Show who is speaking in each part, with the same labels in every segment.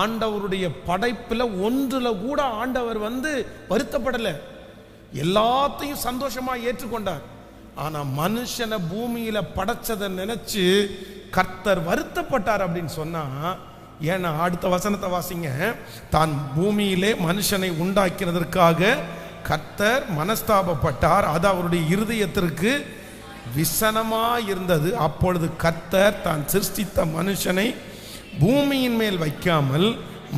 Speaker 1: ஆண்டவருடைய படைப்பில் ஒன்றுல கூட ஆண்டவர் வருத்தப்படலை, எல்லாத்தையும் சந்தோஷமா ஏற்றுக்கொண்டார். ஆனா மனுஷனை பூமியில படைச்சதை நினைச்சு கர்த்தர் வருத்தப்பட்டார் அப்படின்னு சொன்னா, ஏன்னா அடுத்த வசனத்தை வாசிங்க. தான் பூமியிலே மனுஷனை உண்டாக்கினதற்காக கர்த்தர் மனஸ்தாபப்பட்டார், அது அவருடைய இருதயத்திற்கு விசனமா இருந்தது. அப்பொழுது கர்த்தர் தான் சிருஷ்டித்த மனுஷனை பூமியின் மேல் வைக்காமல்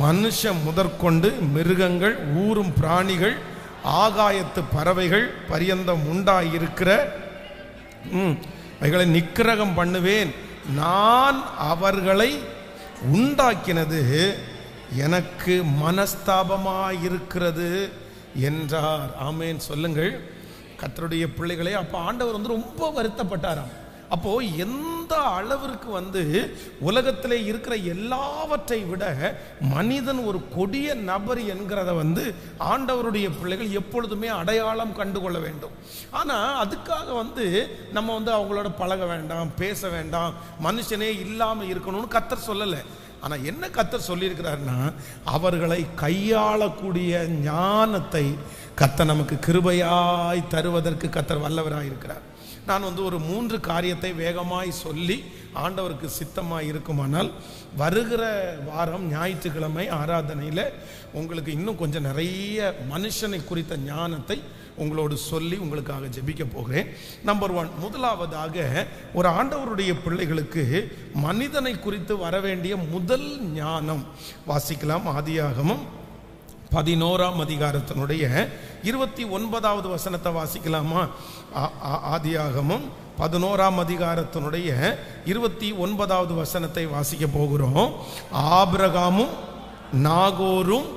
Speaker 1: மனுஷன் முதற்கொண்டு மிருகங்கள், ஊரும் பிராணிகள், ஆகாயத்து பறவைகள் பரியந்தம் உண்டாயிருக்கிற அவைகளை நிக்கிரகம் பண்ணுவேன். நான் அவர்களை உண்டாக்கினது எனக்கு மனஸ்தாபமாயிருக்கிறது என்றார். ஆமேன் சொல்லுங்கள் கர்த்தருடைய பிள்ளைகளே. அப்போ ஆண்டவர் ரொம்ப வருத்தப்பட்டாராம். அப்போ எந்த அளவிற்கு உலகத்திலே இருக்கிற எல்லாவற்றை விட மனிதன் ஒரு கொடிய நபர் என்கிறத ஆண்டவருடைய பிள்ளைகள் எப்பொழுதுமே அடையாளம் கண்டுகொள்ள வேண்டும். ஆனால் அதுக்காக நம்ம அவங்களோட பழக வேண்டாம், பேச வேண்டாம், மனுஷனே இல்லாமல் இருக்கணும்னு கர்த்தர் சொல்லலை. ஆனால் என்ன கர்த்தர் சொல்லியிருக்கிறாருன்னா, அவர்களை கையாளக்கூடிய ஞானத்தை கர்த்தர் நமக்கு கிருபையாய் தருவதற்கு கர்த்தர் வல்லவராய் இருக்கிறார். நான் ஒரு 3 காரியத்தை வேகமாய் சொல்லி ஆண்டவருக்கு சித்தமாக இருக்குமானால் வருகிற வாரம் ஞாயிற்றுக்கிழமை ஆராதனையில் உங்களுக்கு இன்னும் கொஞ்சம் நிறைய மனுஷனை குறித்த ஞானத்தை உங்களோடு சொல்லி உங்களுக்காக ஜெபிக்க போகிறேன். நம்பர் 1, முதலாவதாக ஒரு ஆண்டவருடைய பிள்ளைகளுக்கு மனிதனை குறித்து வரவேண்டிய முதல் ஞானம் வாசிக்கலாம். ஆதியாகமம் 11ஆம் அதிகாரத்தினுடைய 29வது வசனத்தை வாசிக்கலாமா? ஆதியாகமம் 11ஆம் அதிகாரத்தினுடைய 29வது வசனத்தை வாசிக்க போகிறோம். ஆபிரகாமும் நாகோரும்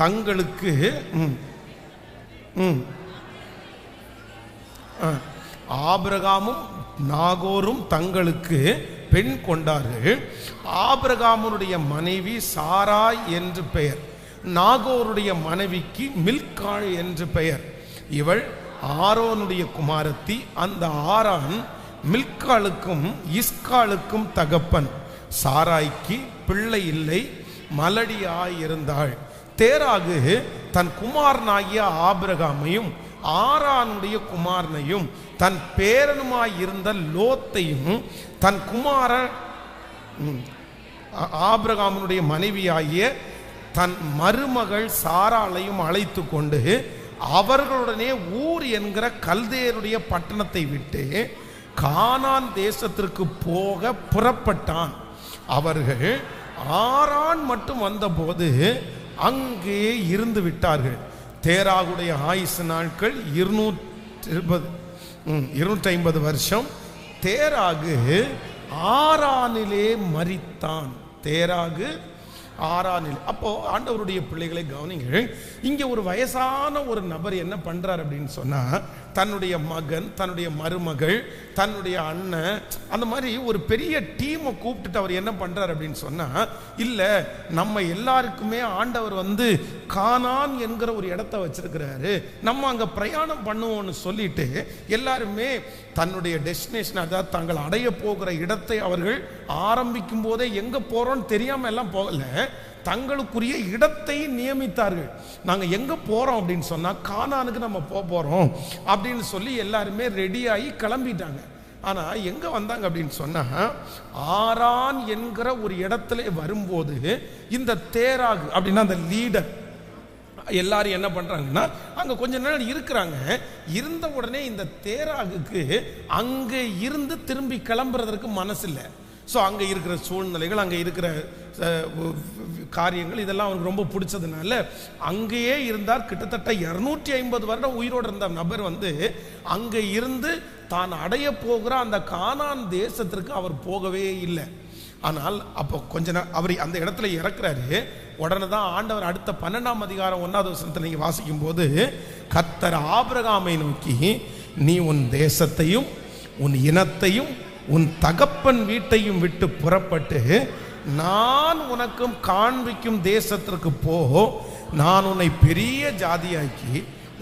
Speaker 1: தங்களுக்கு ஆபிரகாமும் நாகோரும் தங்களுக்கு பெண் கொண்டார்கள். ஆபிரகாமுடைய மனைவி சாராய் என்று பெயர், நாகோருடைய மனைவிக்கு மில்காள் என்று பெயர். இவள் ஆரோனுடைய குமாரத்தி. அந்த ஆரான் மில்காளுக்கும் இஸ்காளுக்கும் தகப்பன். சாராய்க்கு பிள்ளை இல்லை, மலடியாயிருந்தாள். தேராகு தன் குமாரனாகிய ஆபிரகாமையும் ஆரானுடைய குமாரனையும் தன் பேரனுமாயிருந்த லோத்தையும் தன் குமார ஆபிரகாமுடைய மனைவியாகிய தன் மருமகள் சாராளையும் அழைத்து கொண்டு அவர்களுடனே ஊர் என்கிற கல்தேருடைய பட்டணத்தை விட்டு கானான் தேசத்திற்கு போக புறப்பட்டான். அவர்கள் ஆரான் மட்டும் வந்தபோது அங்கே இருந்து விட்டார்கள். தேராகுடைய ஆயுசு நாட்கள் 250 வருஷம். தேராகு ஆரானிலே மரித்தான். தேராகு ஆரானில். அப்போ ஆண்டவருடைய பிள்ளைகளை கவனிங்கள். இங்கே ஒரு வயசான ஒரு நபர் என்ன பண்றார் அப்படின்னு சொன்னா, தன்னுடைய மகன், தன்னுடைய மருமகள், தன்னுடைய அண்ணன், அந்த மாதிரி ஒரு பெரிய டீமை கூப்பிட்டுட்டு அவர் என்ன பண்றார் அப்படின்னு சொன்னா, இல்ல நம்ம எல்லாருக்குமே ஆண்டவர் கானான் என்கிற ஒரு இடத்த வச்சிருக்கிறாரு, நம்ம அங்க பிரயாணம் பண்ணுவோம்னு சொல்லிட்டு எல்லாருமே தன்னுடைய டெஸ்டினேஷன், அதாவது தாங்கள் அடைய போகிற இடத்தை அவர்கள் ஆரம்பிக்கும் போதே எங்க போறோம்னு தெரியாம எல்லாம் போகல, தங்களுக்குரிய இடத்தை நியமித்தார்கள். நாங்க எங்க போறோம் அப்படின்னு சொன்னா கானானுக்கு நம்ம போறோம் அப்படின்னு சொல்லி எல்லாருமே ரெடியாகி கிளம்பிட்டாங்க. ஆனா எங்க வந்தாங்க அப்படின்னு சொன்னா, ஆரான் என்கிற ஒரு இடத்துல வரும்போது இந்த தேராகு அப்படின்னா அந்த லீடர் எல்லாரும் என்ன பண்றாங்கன்னா அங்க கொஞ்ச நேரம் இருக்கிறாங்க. இருந்த உடனே இந்த தேராகுக்கு அங்க இருந்து திரும்பி கிளம்புறதற்கு மனசு இல்லை. ஸோ அங்கே இருக்கிற சூழ்நிலைகள், அங்கே இருக்கிற காரியங்கள் இதெல்லாம் அவருக்கு ரொம்ப பிடிச்சதுனால அங்கேயே இருந்தார். கிட்டத்தட்ட 250 வருடம் உயிரோடு இருந்த நபர் அங்கே இருந்து தான் அடைய போகிற அந்த கானான் தேசத்திற்கு அவர் போகவே இல்லை. ஆனால் அப்போ கொஞ்ச நாள் அவர் அந்த இடத்துல இறக்குறாரு. உடனே தான் ஆண்டவர் அடுத்த 12ஆம் அதிகாரம் 1வது வசனத்தில் நீங்கள் வாசிக்கும் போது, கர்த்தர் ஆபிரகாமை நோக்கி, நீ உன் தேசத்தையும் உன் இனத்தையும் உன் தகப்பன் வீட்டையும் விட்டு புறப்பட்டு நான் உனக்கும் காண்பிக்கும் தேசத்திற்கு போ. நான் உன்னை பெரிய ஜாதியாக்கி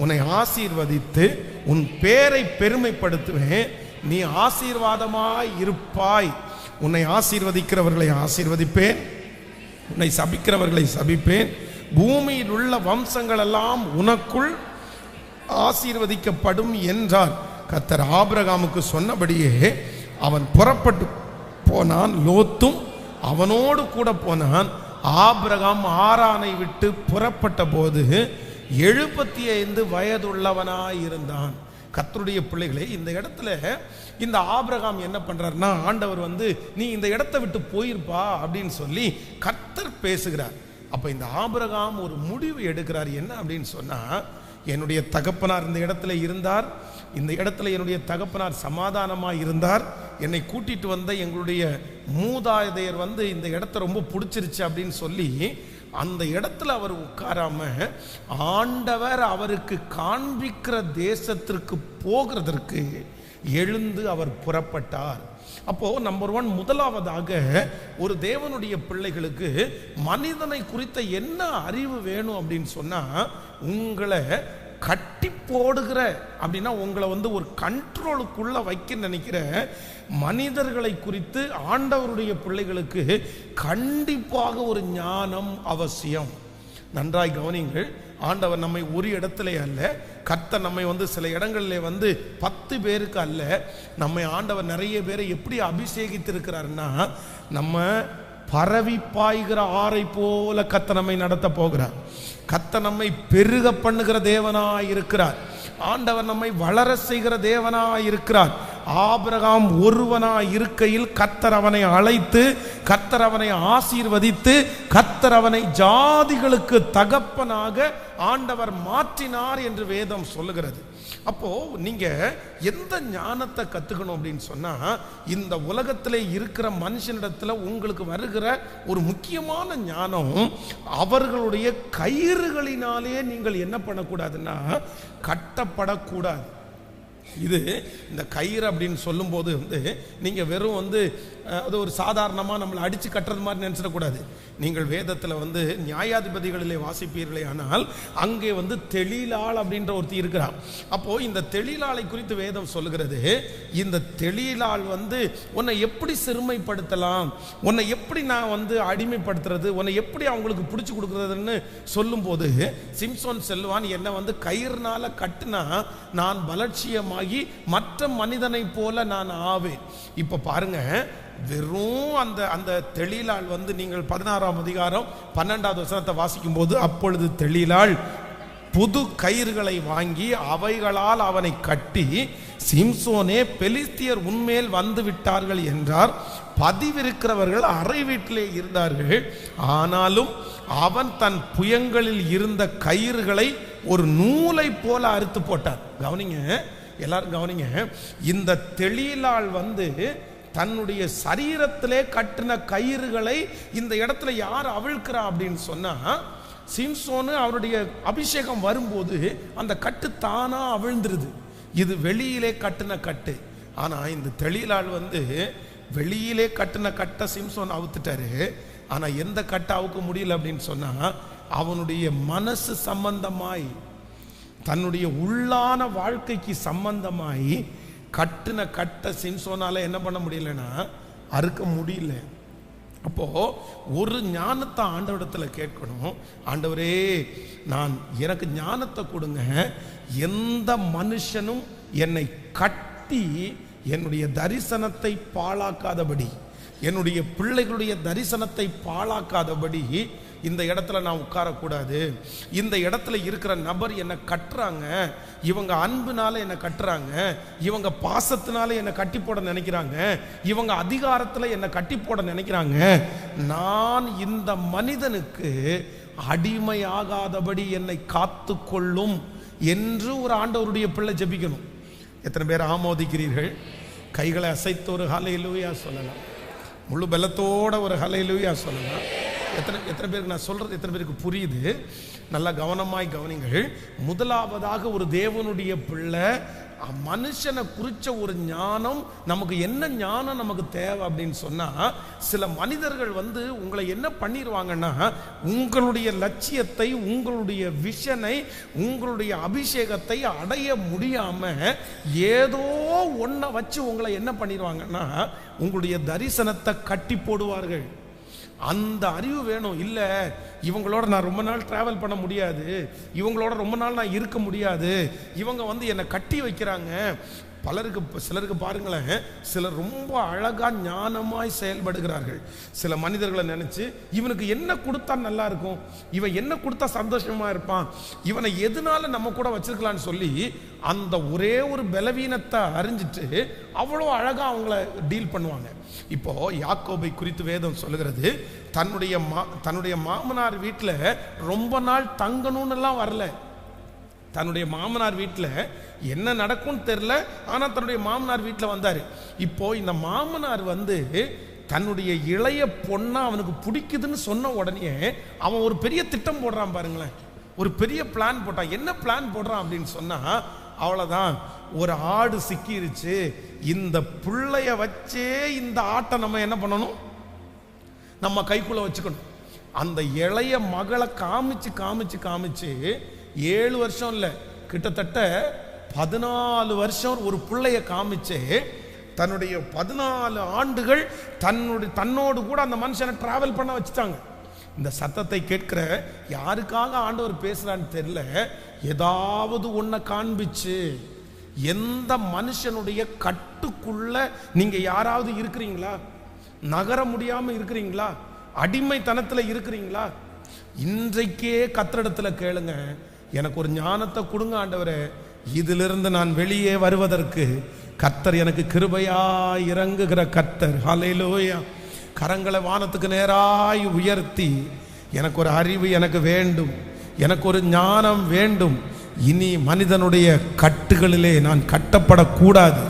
Speaker 1: உன்னை ஆசீர்வதித்து உன் பேரை பெருமைப்படுத்துவேன். நீ ஆசீர்வாதமாய் இருப்பாய். உன்னை ஆசீர்வதிக்கிறவர்களை ஆசீர்வதிப்பேன், உன்னை சபிக்கிறவர்களை சபிப்பேன், பூமியில் உள்ள வம்சங்கள் எல்லாம் உனக்குள் ஆசீர்வதிக்கப்படும் என்றார். கர்த்தர் ஆபிரகாமுக்கு சொன்னபடியே அவன் புறப்பட்டு போனான். லோத்தும் அவனோடு கூட போனான். ஆபிரகாம் ஆரானை விட்டு புறப்பட்ட போது 75 வயதுள்ளவனாயிருந்தான். கர்த்தருடைய பிள்ளைகளே, இந்த இடத்துல இந்த ஆபிரகாம் என்ன பண்றாருன்னா, ஆண்டவர் நீ இந்த இடத்தை விட்டு போயிருப்பா அப்படின்னு சொல்லி கர்த்தர் பேசுகிறார். அப்ப இந்த ஆபிரகாம் ஒரு முடிவு எடுக்கிறார். என்ன அப்படின்னு சொன்னா, என்னுடைய தகப்பனார் இந்த இடத்துல இருந்தார், இந்த இடத்துல என்னுடைய தகப்பனார் சமாதானமாக இருந்தார், என்னை கூட்டிட்டு வந்த எங்களுடைய மூதாதையர் இந்த இடத்த ரொம்ப பிடிச்சிருச்சு அப்படின்னு சொல்லி அந்த இடத்துல அவர் உட்காராம ஆண்டவர் அவருக்கு காண்பிக்கிற தேசத்திற்கு போகிறதற்கு எழுந்து அவர் புறப்பட்டார். அப்போ நம்பர் 1, முதலாவதாக ஒரு தேவனுடைய பிள்ளைகளுக்கு மனிதனை குறித்த என்ன அறிவு வேணும் அப்படின்னு சொன்னா, உங்களை கட்டி போடுகிற அப்படின்னா உங்களை ஒரு கண்ட்ரோலுக்குள்ள வைக்க நினைக்கிற மனிதர்களை குறித்து ஆண்டவருடைய பிள்ளைகளுக்கு கண்டிப்பாக ஒரு ஞானம் அவசியம். நன்றாய் கவனிங்கள். ஆண்டவர் நம்மை ஒரு இடத்துல அல்ல, கர்த்தர் நம்மை சில இடங்களில் 10 பேருக்கு அல்ல, நம்மை ஆண்டவர் நிறைய பேரை எப்படி அபிஷேகித்திருக்கிறார்னா, நம்ம பரவி பாய்கிற ஆறை போல கர்த்தர் நம்மை நடத்த போகிறார். கர்த்தர் நம்மை பெருக பண்ணுகிற தேவனாய் இருக்கிறார். ஆண்டவர் நம்மை வளர செய்கிற தேவனாய் இருக்கிறார். ஆபிரகாம் ஒருவனாய் இருக்கையில் கர்த்தர் அவனை அழைத்து, கர்த்தர் அவனை ஆசீர்வதித்து, கர்த்தர் அவனை ஜாதிகளுக்கு தகப்பனாக ஆண்டவர் மாற்றினார் என்று வேதம் சொல்லுகிறது. அப்போ நீங்க எந்த ஞானத்தை கத்துக்கணும் அப்படின்னு சொன்னா, இந்த உலகத்திலே இருக்கிற மனுஷனிடத்துல உங்களுக்கு வருகிற ஒரு முக்கியமான ஞானம், அவர்களுடைய கயிறுகளினாலே நீங்கள் என்ன பண்ணக்கூடாதுன்னா கட்டப்படக்கூடாது. இது இந்த கயிறு அப்படின்னு சொல்லும்போது நீங்கள் வெறும் அது ஒரு சாதாரணமாக நம்மளை அடித்து கட்டுறது மாதிரி நினச்சிடக்கூடாது. நீங்கள் வேதத்தில் நியாயாதிபதிகளிலே வாசிப்பீர்களே ஆனால் அங்கே தெளிலாள் அப்படின்ற ஒருத்தி இருக்கிறார். அப்போது இந்த தெளிலாளை குறித்து வேதம் சொல்லுகிறது, இந்த தெளிலாள் உன்னை எப்படி சிறுமைப்படுத்தலாம், உன்னை எப்படி நான் அடிமைப்படுத்துறது, உன்னை எப்படி அவங்களுக்கு பிடிச்சி கொடுக்குறதுன்னு சொல்லும்போது சிம்சோன் செல்வான், என்னை கயிறுனால கட்டுனா நான் பலட்சியமாகி மற்ற மனிதனை போல நான் ஆவேன். இப்போ பாருங்க, வெறும் அந்த தெளிலாள் நீங்கள் 16ஆம் அதிகாரம் 12வது வசனத்தை வாசிக்கும் போது, அப்பொழுது தெளிலாள் புது கயிறுகளை வாங்கி அவைகளால் அவனை கட்டி, சிம்சோனே பெலிஸ்தியர் உன்மேல் வந்து விட்டார்கள் என்றார். பதிவிருக்கிறவர்கள் அறை வீட்டிலே இருந்தார்கள், ஆனாலும் அவன் தன் புயங்களில் இருந்த கயிறுகளை ஒரு நூலை போல அறுத்து போட்டார். கவனிங்க, எல்லாரும் கவனிங்க. இந்த தெளிலாள் தன்னுடைய சரீரத்திலே கட்டின கயிறுகளை இந்த இடத்துல யார் அவிழ்க்கிறா அப்படின்னு சொன்னா, சிம்சோனு அவருடைய அபிஷேகம் வரும்போது அந்த கட்டு தானா அவிழ்ந்துருது. இது வெளியிலே கட்டின கட்டு. ஆனா இந்த தெளிலாள் வெளியிலே கட்டின கட்டை சிம்சோன் அவுத்துட்டாரு. ஆனா எந்த கட்டை அவுக்க முடியல அப்படின்னு சொன்னா, அவனுடைய மனசு சம்பந்தமாய், தன்னுடைய உள்ளான வாழ்க்கைக்கு சம்பந்தமாய் கட்டின கட்டை சிம்சோனால என்ன பண்ண முடியலன்னா அறுக்க முடியல. அப்போ ஒரு ஞானத்தை ஆண்டவரிடத்துல கேட்கணும், ஆண்டவரே எனக்கு ஞானத்தை கொடுங்க, எந்த மனுஷனும் என்னை கட்டி என்னுடைய தரிசனத்தை பாழாக்காதபடி, என்னுடைய பிள்ளைகளுடைய தரிசனத்தை பாழாக்காதபடி இந்த இடத்துல நான் உட்காரக்கூடாது. இந்த இடத்துல இருக்கிற நபர் என்னை கட்டுறாங்க, இவங்க அன்புனால என்னை கட்டுறாங்க, இவங்க பாசத்தினால என்னை கட்டி போட நினைக்கிறாங்க, இவங்க அதிகாரத்தில் என்னை கட்டி போட நினைக்கிறாங்க, நான் இந்த மனிதனுக்கு அடிமையாகாதபடி என்னை காத்து கொள்ளும் என்று ஒரு ஆண்டவருடைய பிள்ளை ஜெபிக்கணும். எத்தனை பேர் ஆமோதிக்கிறீர்கள்? கைகளை அசைத்து ஒரு ஹல்லேலூயா சொல்லலாம், முழு பலத்தோட ஒரு ஹல்லேலூயா சொல்லலாம். எத்தனை பேருக்கு நான் சொல்றது எத்தனை பேருக்கு புரியுது? நல்லா கவனமாய் கவனிங்கள். முதலாவதாக ஒரு தேவனுடைய பிள்ளை மனுஷனை குறிச்ச ஒரு ஞானம், நமக்கு என்ன ஞானம் நமக்கு தேவை அப்படின்னு சொன்னா, சில மனிதர்கள் உங்களை என்ன பண்ணிடுவாங்கன்னா, உங்களுடைய லட்சியத்தை, உங்களுடைய விஷனை, உங்களுடைய அபிஷேகத்தை அடைய முடியாம ஏதோ ஒன்றை வச்சு உங்களை என்ன பண்ணிடுவாங்கன்னா உங்களுடைய தரிசனத்தை கட்டி போடுவார்கள். அந்த அறிவு வேணும். இல்லை இவங்களோட நான் ரொம்ப நாள் டிராவல் பண்ண முடியாது, இவங்களோட ரொம்ப நாள் நான் இருக்க முடியாது, இவங்க என்னை கட்டி வைக்கிறாங்க. சிலருக்கு பாருங்களேன், சிலர் ரொம்ப அழகா ஞானமாய் செயல்படுகிறார்கள். சில மனிதர்களை நினைச்சு இவனுக்கு என்ன கொடுத்தா நல்லா இருக்கும், இவன் என்ன கொடுத்தா சந்தோஷமா இருப்பான், இவனை எதனால நம்ம கூட வச்சிருக்கலான்னு சொல்லி அந்த ஒரே ஒரு பலவீனத்தை அறிஞ்சிட்டு அவ்வளோ அழகா அவங்கள டீல் பண்ணுவாங்க. இப்போ யாக்கோபை குறித்து வேதம் சொல்லுகிறது, தன்னுடைய மாமனார் வீட்டில் ரொம்ப நாள் தங்கணும்னு எல்லாம் வரல. தன்னுடைய மாமனார் வீட்டில் என்ன நடக்கும்னு தெரியல, ஆனால் தன்னுடைய மாமனார் வீட்டில் வந்தார். இப்போ இந்த மாமனார் தன்னுடைய இளைய பொண்ணா அவனுக்கு பிடிக்குதுன்னு சொன்ன உடனே அவன் ஒரு பெரிய திட்டம் போடுறான் பாருங்களேன், ஒரு பெரிய பிளான் போட்டான். என்ன பிளான் போடுறான் அப்படின்னு சொன்னா, அவ்வளோதான், ஒரு ஆடு சிக்கிருச்சு, இந்த பிள்ளைய வச்சே இந்த ஆட்டை நம்ம என்ன பண்ணணும், நம்ம கைக்குள்ள வச்சுக்கணும். அந்த இளைய மகளை காமிச்சு காமிச்சு காமிச்சு 7 வருஷம் இல்லை, கிட்டத்தட்ட 14 வருஷம் ஒரு பிள்ளைய காமிச்சு தன்னுடைய 14 ஆண்டுகள் தன்னோடு கூட அந்த மனுஷனை டிராவல் பண்ண வச்சுட்டாங்க. இந்த சத்தத்தை கேட்கிற யாருக்காக ஆண்டவர் பேசுறான்னு தெரியல, ஏதாவது ஒன்றை காண்பிச்சு. எந்த மனுஷனுடைய கட்டுக்குள்ள நீங்க யாராவது இருக்கிறீங்களா? நகர முடியாம இருக்கிறீங்களா? அடிமைத்தனத்தில் இருக்கிறீங்களா? இன்றைக்கே கர்த்தரிடத்துல கேளுங்க, எனக்கு ஒரு ஞானத்தை கொடுங்க ஆண்டவரே, இதிலிருந்து நான் வெளியே வருவதற்கு. கர்த்தர் எனக்கு கிருபையாய் இறங்குகிற கர்த்தர். ஹல்லேலூயா. கரங்களை வானத்துக்கு நேராய் உயர்த்தி, எனக்கு ஒரு அறிவு எனக்கு வேண்டும், எனக்கு ஒரு ஞானம் வேண்டும். இனி மனிதனுடைய கட்டுகளிலே நான் கட்டப்படக்கூடாது.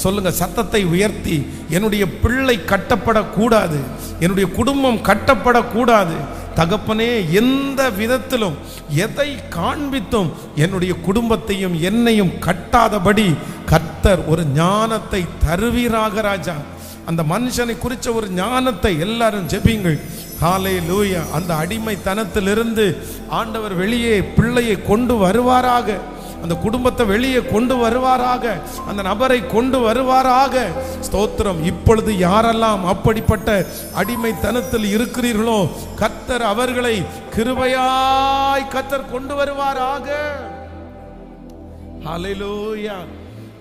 Speaker 1: சொல்லுங்க, சத்தத்தை உயர்த்தி, என்னுடைய பிள்ளை கட்டப்படக்கூடாது, என்னுடைய குடும்பம் கட்டப்படக்கூடாது. தகப்பனே, எந்த விதத்திலும் எதை காண்பித்தும் என்னுடைய குடும்பத்தையும் என்னையும் கட்டாதபடி கர்த்தர் ஒரு ஞானத்தை தருவீராக ராஜா. அந்த மனுஷனை குறித்த ஒரு ஞானத்தை எல்லாரும் ஜெபிங்கள். ஹல்லேலூயா. அந்த அடிமைத்தனத்திலிருந்து ஆண்டவர் வெளியே பிள்ளையை கொண்டு வருவாராக, அந்த குடும்பத்தை வெளியே கொண்டு வருவாராக, அந்த நபரை கொண்டு வருவாராக. ஸ்தோத்திரம். இப்பொழுது யாரெல்லாம் அப்படிப்பட்ட அடிமைத்தனத்தில் இருக்கிறீர்களோ, கர்த்தர் அவர்களை கிருபையாய் கர்த்தர் கொண்டு வருவாராக. ஹல்லேலூயா.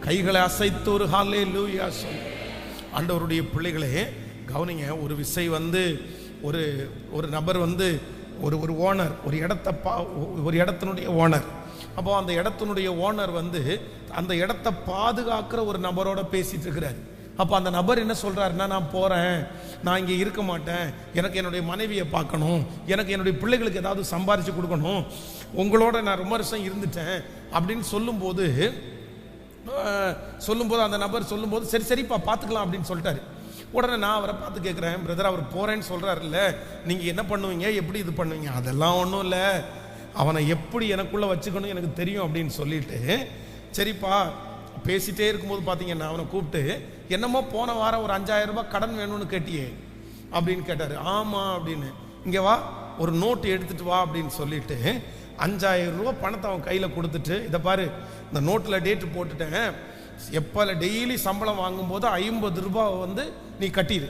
Speaker 1: கைகளை அசைத்து ஒரு ஹல்லேலூயா சொல். ஆண்டவருடைய பிள்ளைகளே கவனிங்க. ஒரு விசை ஒரு நபர் ஒரு ஓனர், ஒரு இடத்தினுடைய ஓனர். அப்போ அந்த இடத்தினுடைய ஓனர் அந்த இடத்தை பாதுகாக்கிற ஒரு நபரோட பேசிட்டு இருக்கிறார். அப்போ அந்த நபர் என்ன சொல்றாருன்னா, நான் போறேன், நான் இங்கே இருக்க மாட்டேன், எனக்கு என்னுடைய மனைவியை பார்க்கணும், எனக்கு என்னுடைய பிள்ளைகளுக்கு ஏதாவது சம்பாரிச்சு கொடுக்கணும், உங்களோட நான் ரொம்ப வருஷம் இருந்துட்டேன் அப்படின்னு சொல்லும்போது அந்த நபர் சொல்லும்போது, சரி சரிப்பா பார்த்துக்கலாம் அப்படின்னு சொல்லிட்டாரு. உடனே நான் அவரை பார்த்து கேட்குறேன், பிரதர் அவர் போறேன்னு சொல்றாருல்ல, நீங்க என்ன பண்ணுவீங்க, எப்படி இது பண்ணுவீங்க? அதெல்லாம் ஒன்றும் இல்லை, அவனை எப்படி எனக்குள்ள வச்சுக்கணும் எனக்கு தெரியும் அப்படின்னு சொல்லிட்டு, சரிப்பா பேசிட்டே இருக்கும்போது பார்த்தீங்கன்னா அவனை கூப்பிட்டு, என்னமோ போன வாரம் ஒரு 5000 ரூபாய் கடன் வேணும்னு கேட்டியே அப்படின்னு கேட்டார். ஆமாம் அப்படின்னு. இங்கே வா, ஒரு நோட்டு எடுத்துட்டு வா அப்படின்னு சொல்லிட்டு 5000 ரூபாய் பணத்தை அவன் கையில் கொடுத்துட்டு, இதை பாரு, இந்த நோட்டில் டேட்டு போட்டுட்டேன், எப்போ டெய்லி சம்பளம் வாங்கும்போது 50 ரூபாய் நீ கட்டிடு,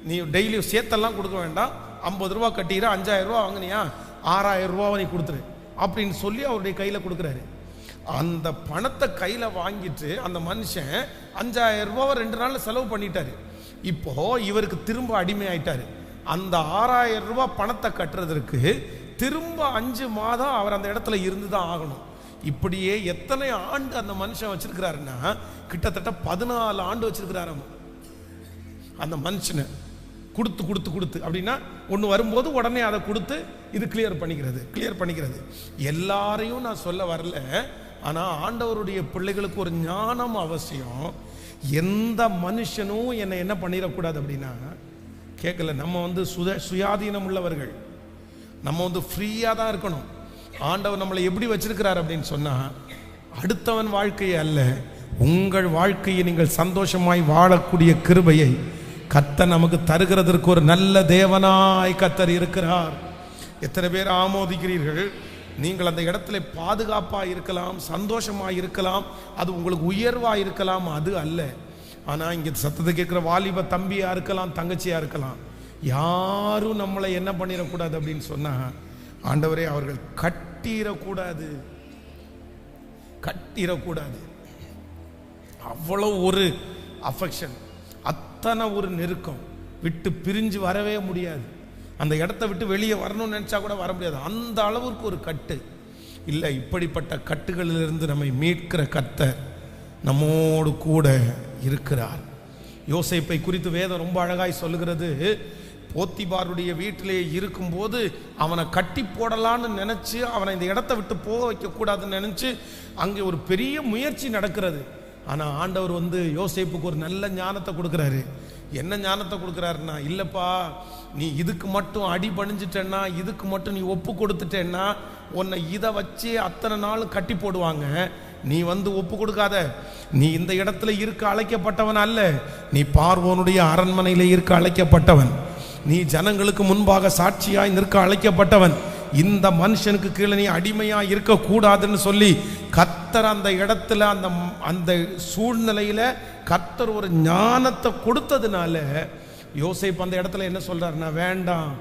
Speaker 1: நீ டெய்லி சேர்த்தெல்லாம் கொடுக்க வேண்டாம், 50 ரூபா கட்டிடு, 5000 ரூபா வாங்கினியா 6000 ரூபாவை நீ கொடுத்துரு அப்படின்னு சொல்லி அவருடைய கையில் கொடுக்குறாரு. அந்த பணத்தை கையில் வாங்கிட்டு அந்த மனுஷன் 5000 ரூபாவை 2 நாளில் செலவு பண்ணிட்டாரு. இப்போ இவருக்கு திரும்ப அடிமை ஆயிட்டாரு. அந்த 6000 ரூபாய் பணத்தை கட்டுறதற்கு திரும்ப 5 மாதம் அவர் அந்த இடத்துல இருந்து தான் ஆகணும். இப்படியே எத்தனை ஆண்டு அந்த மனுஷன் வச்சிருக்கிறாருன்னா, கிட்டத்தட்ட 14 ஆண்டு வச்சிருக்கிறாரு அந்த மனுஷனை. கொடுத்து கொடுத்து கொடுத்து அப்படின்னா ஒன்று வரும்போது உடனே அதை கொடுத்து இது கிளியர் பண்ணிக்கிறது. எல்லாரையும் நான் சொல்ல வரல, ஆனால் ஆண்டவருடைய பிள்ளைகளுக்கு ஒரு ஞானம் அவசியம். எந்த மனுஷனும் என்னை என்ன பண்ணிடக்கூடாது அப்படின்னா, கேட்கல, நம்ம சுயாதீனம் உள்ளவர்கள், நம்ம ஃப்ரீயாக தான் இருக்கணும். ஆண்டவர் நம்மளை எப்படி வச்சிருக்கிறார் அப்படின்னு சொன்னா, அடுத்தவன் வாழ்க்கையை அல்ல, உங்கள் வாழ்க்கையை நீங்கள் சந்தோஷமாய் வாழக்கூடிய கிருபையை கர்த்தர் நமக்கு தருகிறதற்கு ஒரு நல்ல தேவனாய் கர்த்தர் இருக்கிறார். எத்தனை பேர் ஆமோதிக்கிறீர்கள்? நீங்கள் அந்த இடத்துல பாதுகாப்பாக இருக்கலாம், சந்தோஷமாக இருக்கலாம், அது உங்களுக்கு உயர்வாக இருக்கலாம், அது அல்ல. ஆனால் இங்கே சத்தத்தை கேட்குற வாலிப தம்பியாக இருக்கலாம், தங்கச்சியாக இருக்கலாம், யாரும் நம்மளை என்ன பண்ணிடக்கூடாது அப்படின்னு சொன்னா, ஆண்டவரே அவர்கள் கட்டிடக்கூடாது. அவ்வளோ ஒரு அஃபெக்ஷன், அத்தனை ஒரு நெருக்கம், விட்டு பிரிஞ்சு வரவே முடியாது. அந்த இடத்த விட்டு வெளியே வரணும்னு நினைச்சா கூட வர முடியாது. அந்த அளவுக்கு ஒரு கட்டு இல்லை. இப்படிப்பட்ட கட்டுகளிலிருந்து நம்மை மீட்கிற கர்த்தர் நம்மோடு கூட இருக்கிறார். யோசேப்பை குறித்து வேதம் ரொம்ப அழகாய் சொல்லுகிறது. போத்திபாருடைய வீட்டிலே இருக்கும்போது அவனை கட்டி போடலான்னு நினைச்சு, அவனை இந்த இடத்த விட்டு போக வைக்க கூடாதுன்னு நினைச்சு அங்கே ஒரு பெரிய முயற்சி நடக்கிறது. ஆனால் ஆண்டவர் யோசேப்புக்கு ஒரு நல்ல ஞானத்தை கொடுக்குறாரு. என்ன ஞானத்தை கொடுக்குறாருன்னா, இல்லைப்பா, நீ இதுக்கு மட்டும் அடி பணிஞ்சிட்டேன்னா, இதுக்கு மட்டும் நீ ஒப்பு கொடுத்துட்டேன்னா உன்னை இதை வச்சு அத்தனை நாள் கட்டி போடுவாங்க. நீ ஒப்பு கொடுக்காத. நீ இந்த இடத்துல இருக்க அழைக்கப்பட்டவன் அல்ல. நீ பார்வோனுடைய அரண்மனையில இருக்க அழைக்கப்பட்டவன். நீ ஜனங்களுக்கு முன்பாக சாட்சியாய் நிற்க அழைக்கப்பட்டவன். இந்த மனுஷனுக்கு கீழே நீ அடிமையா இருக்க கூடாதுன்னு சொல்லி கர்த்தர் அந்த இடத்துல அந்த சூழ்நிலையில கர்த்தர் ஒரு ஞானத்தை கொடுத்ததுனால யோசேப்பு அந்த இடத்துல என்ன சொல்றாருன்னா, வேண்டாம்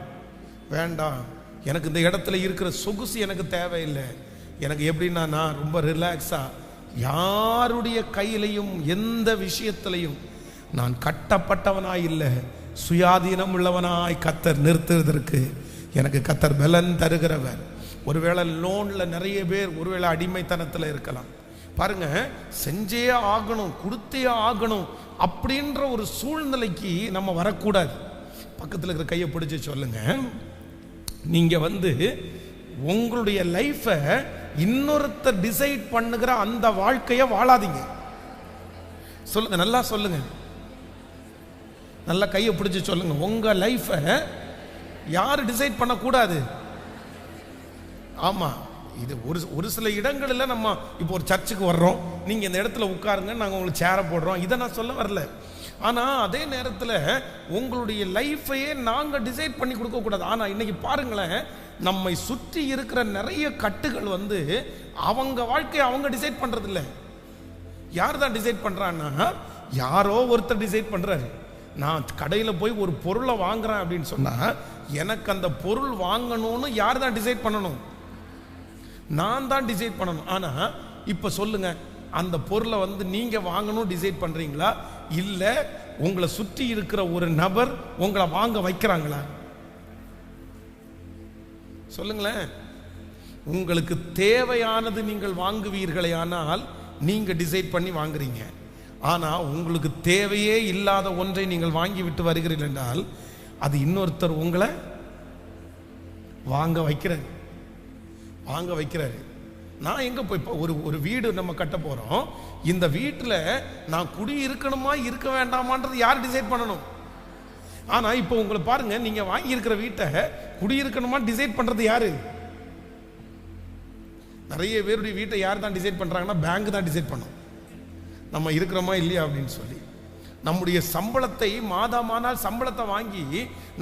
Speaker 1: வேண்டாம், எனக்கு இந்த இடத்துல இருக்கிற சொகுசு எனக்கு தேவையில்லை. எனக்கு எப்படின்னா, நான் ரொம்ப ரிலாக்ஸா யாருடைய கையிலையும் எந்த விஷயத்திலையும் நான் கட்டப்பட்டவனாய் இல்லை, சுயாதீனம் உள்ளவனாய் கர்த்தர் நிறுத்துவதற்கு எனக்கு கர்த்தர் பலன் தருகிறவர். ஒருவேளை லோன்ல நிறைய பேர் ஒருவேளை அடிமைத்தனத்தில் இருக்கலாம். பாருங்க, செஞ்சே ஆகணும், கொடுத்தே ஆகணும் அப்படின்ற ஒரு சூழ்நிலைக்கு நம்ம வரக்கூடாது. பக்கத்தில் இருக்கிற கையை பிடிச்சி சொல்லுங்க, நீங்க உங்களுடைய லைஃபை இன்னொருத்தர் டிசைட் பண்ணுகிற அந்த வாழ்க்கையை வாழாதீங்க. சொல்லுங்க, நல்லா சொல்லுங்க, நல்லா கையை பிடிச்சி சொல்லுங்க, உங்க லைஃபை யாரு டிசைட் பண்ணக்கூடாது. ஆமா, இது ஒரு சில இடங்களில் நம்ம இப்போ ஒரு சர்ச்சுக்கு வர்றோம், நீங்க இந்த இடத்துல உட்காருங்க, நாங்கள் உங்களுக்கு சேரை போடுறோம், இதை நான் சொல்ல வரல. ஆனால் அதே நேரத்தில் உங்களுடைய லைஃபையே நாங்கள் டிசைட் பண்ணி கொடுக்க கூடாது. ஆனால் இன்னைக்கு பாருங்களேன், நம்மை சுற்றி இருக்கிற நிறைய கட்டுகள் அவங்க வாழ்க்கையை அவங்க டிசைட் பண்றது இல்லை. யார் தான் டிசைட் பண்றான்னா, யாரோ ஒருத்தர் டிசைட் பண்றாரு. நான் கடையில் போய் ஒரு பொருளை வாங்குறேன் அப்படின்னு சொன்னா, எனக்கு அந்த பொருள் வாங்கணும்னு யார் தான் டிசைட் பண்ணணும்? நான் தான் டிசைட் பண்ணணும். ஆனா இப்ப சொல்லுங்க, அந்த பொருளை நீங்க வாங்கணும் டிசைட் பண்றீங்களா, இல்ல உங்களை சுற்றி இருக்கிற ஒரு நபர் உங்களை வாங்க வைக்கிறாங்களா? சொல்லுங்களேன். உங்களுக்கு தேவையானது நீங்கள் வாங்குவீர்களே, ஆனால் நீங்க டிசைட் பண்ணி வாங்குறீங்க. ஆனா உங்களுக்கு தேவையே இல்லாத ஒன்றை நீங்கள் வாங்கி விட்டு வருகிறீர்கள் என்றால் அது இன்னொருத்தர் உங்களை வாங்க வைக்கிறாரு. நான் எங்க போய் ஒரு வீடு நம்ம கட்ட போறோம், இந்த வீட்டில் நான் குடி இருக்கணுமா இருக்க வேண்டாமான்றது யார் டிசைட் பண்ணணும்? ஆனா இப்போ உங்களை பாருங்க, நீங்க வாங்கி இருக்கிற வீட்டை குடியிருக்கணுமா டிசைட் பண்றது யாரு? நிறைய பேருடைய வீட்டை யார் தான் டிசைட் பண்றாங்கன்னா, பேங்க் தான் டிசைட் பண்ணும் நம்ம இருக்கிறோமா இல்லையா அப்படின்னு சொல்லி. நம்முடைய சம்பளத்தை மாதமானால் சம்பளத்தை வாங்கி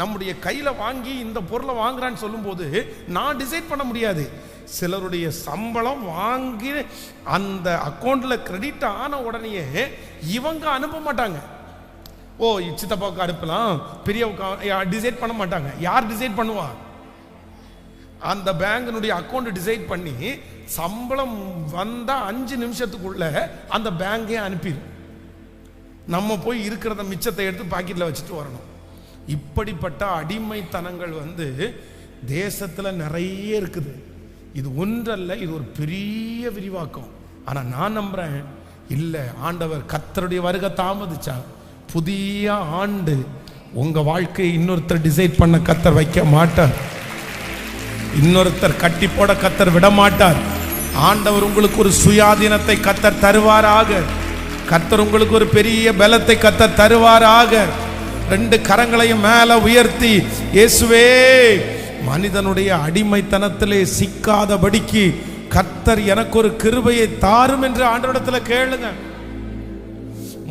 Speaker 1: நம்முடைய கையில வாங்கி இந்த பொருளை வாங்குறான்னு சொல்லும்போது நான் டிசைட் பண்ண முடியாது. சிலருடைய சம்பளம் வாங்கி அந்த அக்கௌண்ட்ல கிரெடிட் ஆன உடனே இவங்க அனுப்ப மாட்டாங்க. ஓ, சித்தப்பாவுக்கு அனுப்பலாம், பெரியவுக்கு டிசைட் பண்ண மாட்டாங்க. யார் டிசைட் பண்ணுவா? அந்த பேங்கினுடைய அக்கௌண்ட் டிசைட் பண்ணி சம்பளம் வந்தா 5 நிமிஷத்துக்குள்ள அந்த பேங்கே அனுப்பிடும். நம்ம போய் இருக்கிறத மிச்சத்தை எடுத்து பாக்கெட்ல வச்சுட்டு வரணும். இப்படிப்பட்ட அடிமைத்தனங்கள் தேசத்துல நிறைய இருக்குது. இது ஒன்றல்ல, இது ஒரு பெரிய விரிவாக்கம். ஆனா நான் நம்புறேன், இல்ல, ஆண்டவர் கர்த்தருடைய வருகை தாமதிச்சா புதிய ஆண்டு உங்க வாழ்க்கையை இன்னொருத்தர் டிசைட் பண்ண கர்த்தர் வைக்க மாட்டார். இன்னொருத்தர் கட்டி போட கர்த்தர் விட மாட்டார். ஆண்டவர் உங்களுக்கு ஒரு சுயாதீனத்தை கர்த்தர் தருவாராக. கர்த்தர் உங்களுக்கு ஒரு பெரிய பலத்தை கர்த்தர் தருவாராக. 2 கரங்களையும் மேல உயர்த்தி, இயேசுவே, மனிதனுடைய அடிமைத்தனத்திலே சிக்காதபடிக்கு கர்த்தர் எனக்கு ஒரு கிருபையை தாரும் என்று ஆண்டவரிடத்துல கேளுங்க.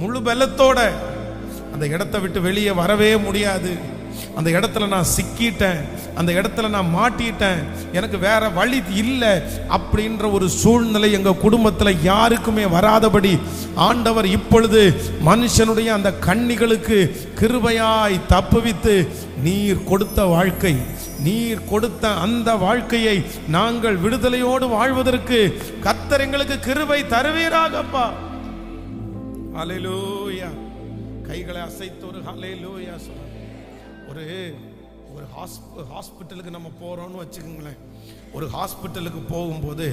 Speaker 1: முழு பலத்தோட. அந்த இடத்தை விட்டு வெளியே வரவே முடியாது. அந்த இடத்துல நான் சிக்கிட்டேன், அந்த இடத்துல நான் மாட்டிட்டேன், எனக்கு வேற வழி இல்லை அப்படின்ற ஒரு சூழ்நிலை எங்க குடும்பத்தில் யாருக்குமே வராதபடி ஆண்டவர் இப்பொழுது மனுஷனுடைய அந்த கண்ணிகளுக்கு கிருபையாய் தப்புவித்து நீர் கொடுத்த வாழ்க்கை, நீர் கொடுத்த அந்த வாழ்க்கையை நாங்கள் விடுதலையோடு வாழ்வதற்கு கர்த்தர் எங்களுக்கு கிருபை தருவீராகப்பா. ஹல்லேலூயா. கைகளை அசைத்து ஒரு ஹல்லேலூயா சொல்லுங்க. ஒரு ஹாஸ்பிட்டலுக்கு நம்ம போறோம்னு வச்சுக்கோங்களேன். ஒரு ஹாஸ்பிட்டலுக்கு போகும்போது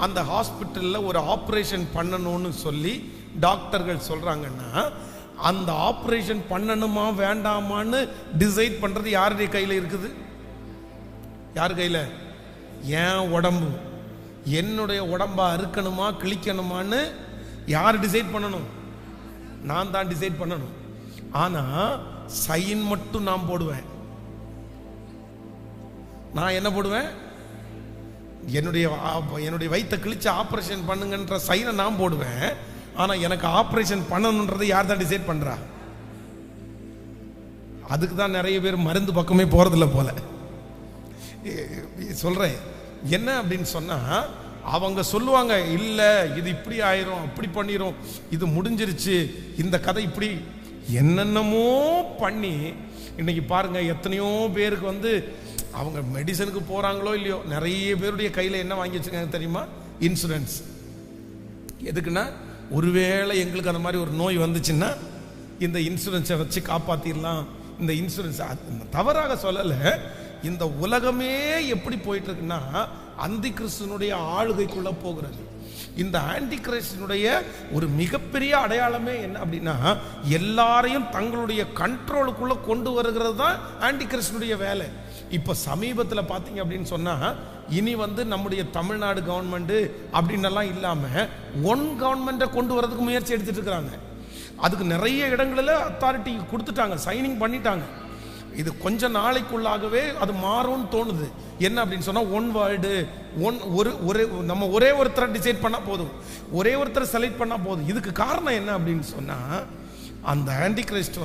Speaker 1: அந்த ஹாஸ்பிட்டலில் ஒரு ஆப்ரேஷன் பண்ணணும்னு சொல்லி டாக்டர்கள் சொல்றாங்கன்னா அந்த ஆப்ரேஷன் பண்ணணுமா வேண்டாமான்னு டிசைட் பண்றது யாருடைய கையில் இருக்குது? யார் கையில்? என் உடம்பு, என்னுடைய உடம்பா அறுக்கணுமா கிழிக்கணுமான்னு யார் டிசைட் பண்ணணும்? நான் தான் டிசைட் பண்ணணும். ஆனா சைன் மட்டும் நான் போடுவேன். நான் என்ன போடுவேன்? என்னுடைய வயித்தை கிழிச்சு ஆபரேஷன் பண்ணுங்கன்ற சைனை நான் போடுவேன். ஆனா எனக்கு ஆபரேஷன் பண்ணணும்ன்றது யார் தான் டிசைட் பண்றா? அதுக்கு தான் நிறைய பேர் மருந்து பக்கமே போறதில்ல போல. சொல்றேன் என்ன அப்படின்னு சொன்னா, அவங்க சொல்லுவாங்க இல்ல இது இப்படி ஆயிரும், அப்படி பண்ணிரும், இது முடிஞ்சிருச்சு, இந்த கதை இப்படி என்னென்னமோ பண்ணி இன்னைக்கு பாருங்க எத்தனையோ பேருக்கு அவங்க மெடிசனுக்கு போறாங்களோ இல்லையோ நிறைய பேருடைய கையில் என்ன வாங்கி வச்சிருக்காங்க தெரியுமா? இன்சூரன்ஸ். எதுக்குன்னா ஒருவேளை எங்களுக்கு அந்த மாதிரி ஒரு நோய் வந்துச்சுன்னா இந்த இன்சூரன்ஸை வச்சு காப்பாத்திடலாம். இந்த இன்சூரன்ஸ் தவறாக சொல்லலை. இந்த உலகமே எப்படி போயிட்டு இருக்குன்னா அந்தி கிறிஸ்துனுடைய ஆளுகைக்குள்ள போகிறது. இந்த ஆன்டி கிறிஸ்துனுடைய ஒரு மிகப்பெரிய அடையாளமே என்ன அப்படின்னா எல்லாரையும் தங்களுடைய கண்ட்ரோலுக்குள்ள கொண்டு வருகிறது தான் ஆன்டி கிறிஸ்துனுடைய வேலை. இப்ப சமீபத்தில் பார்த்தீங்க அப்படின்னு சொன்னா இனி நம்முடைய தமிழ்நாடு கவர்மெண்ட் அப்படின்னு எல்லாம் இல்லாம ஒன் கவர்மெண்ட்டை கொண்டு வரதுக்கு முயற்சி எடுத்துட்டு இருக்கிறாங்க. அதுக்கு நிறைய இடங்களில் அத்தாரிட்டி கொடுத்துட்டாங்க, சைனிங் பண்ணிட்டாங்க. இது கொஞ்ச நாளைக்குள்ளாகவே அது மாறும்னு தோணுது. என்ன அப்படின்னு சொன்னா ஒன் வேர்ல்டு, நம்ம ஒரே ஒருத்தரை டிசைட் பண்ணா போதும், ஒரே ஒருத்தரை செலக்ட் பண்ணா போதும். இதுக்கு காரணம் என்ன அப்படின்னு சொன்னா அந்த ஆன்டி கிரைஸ்ட்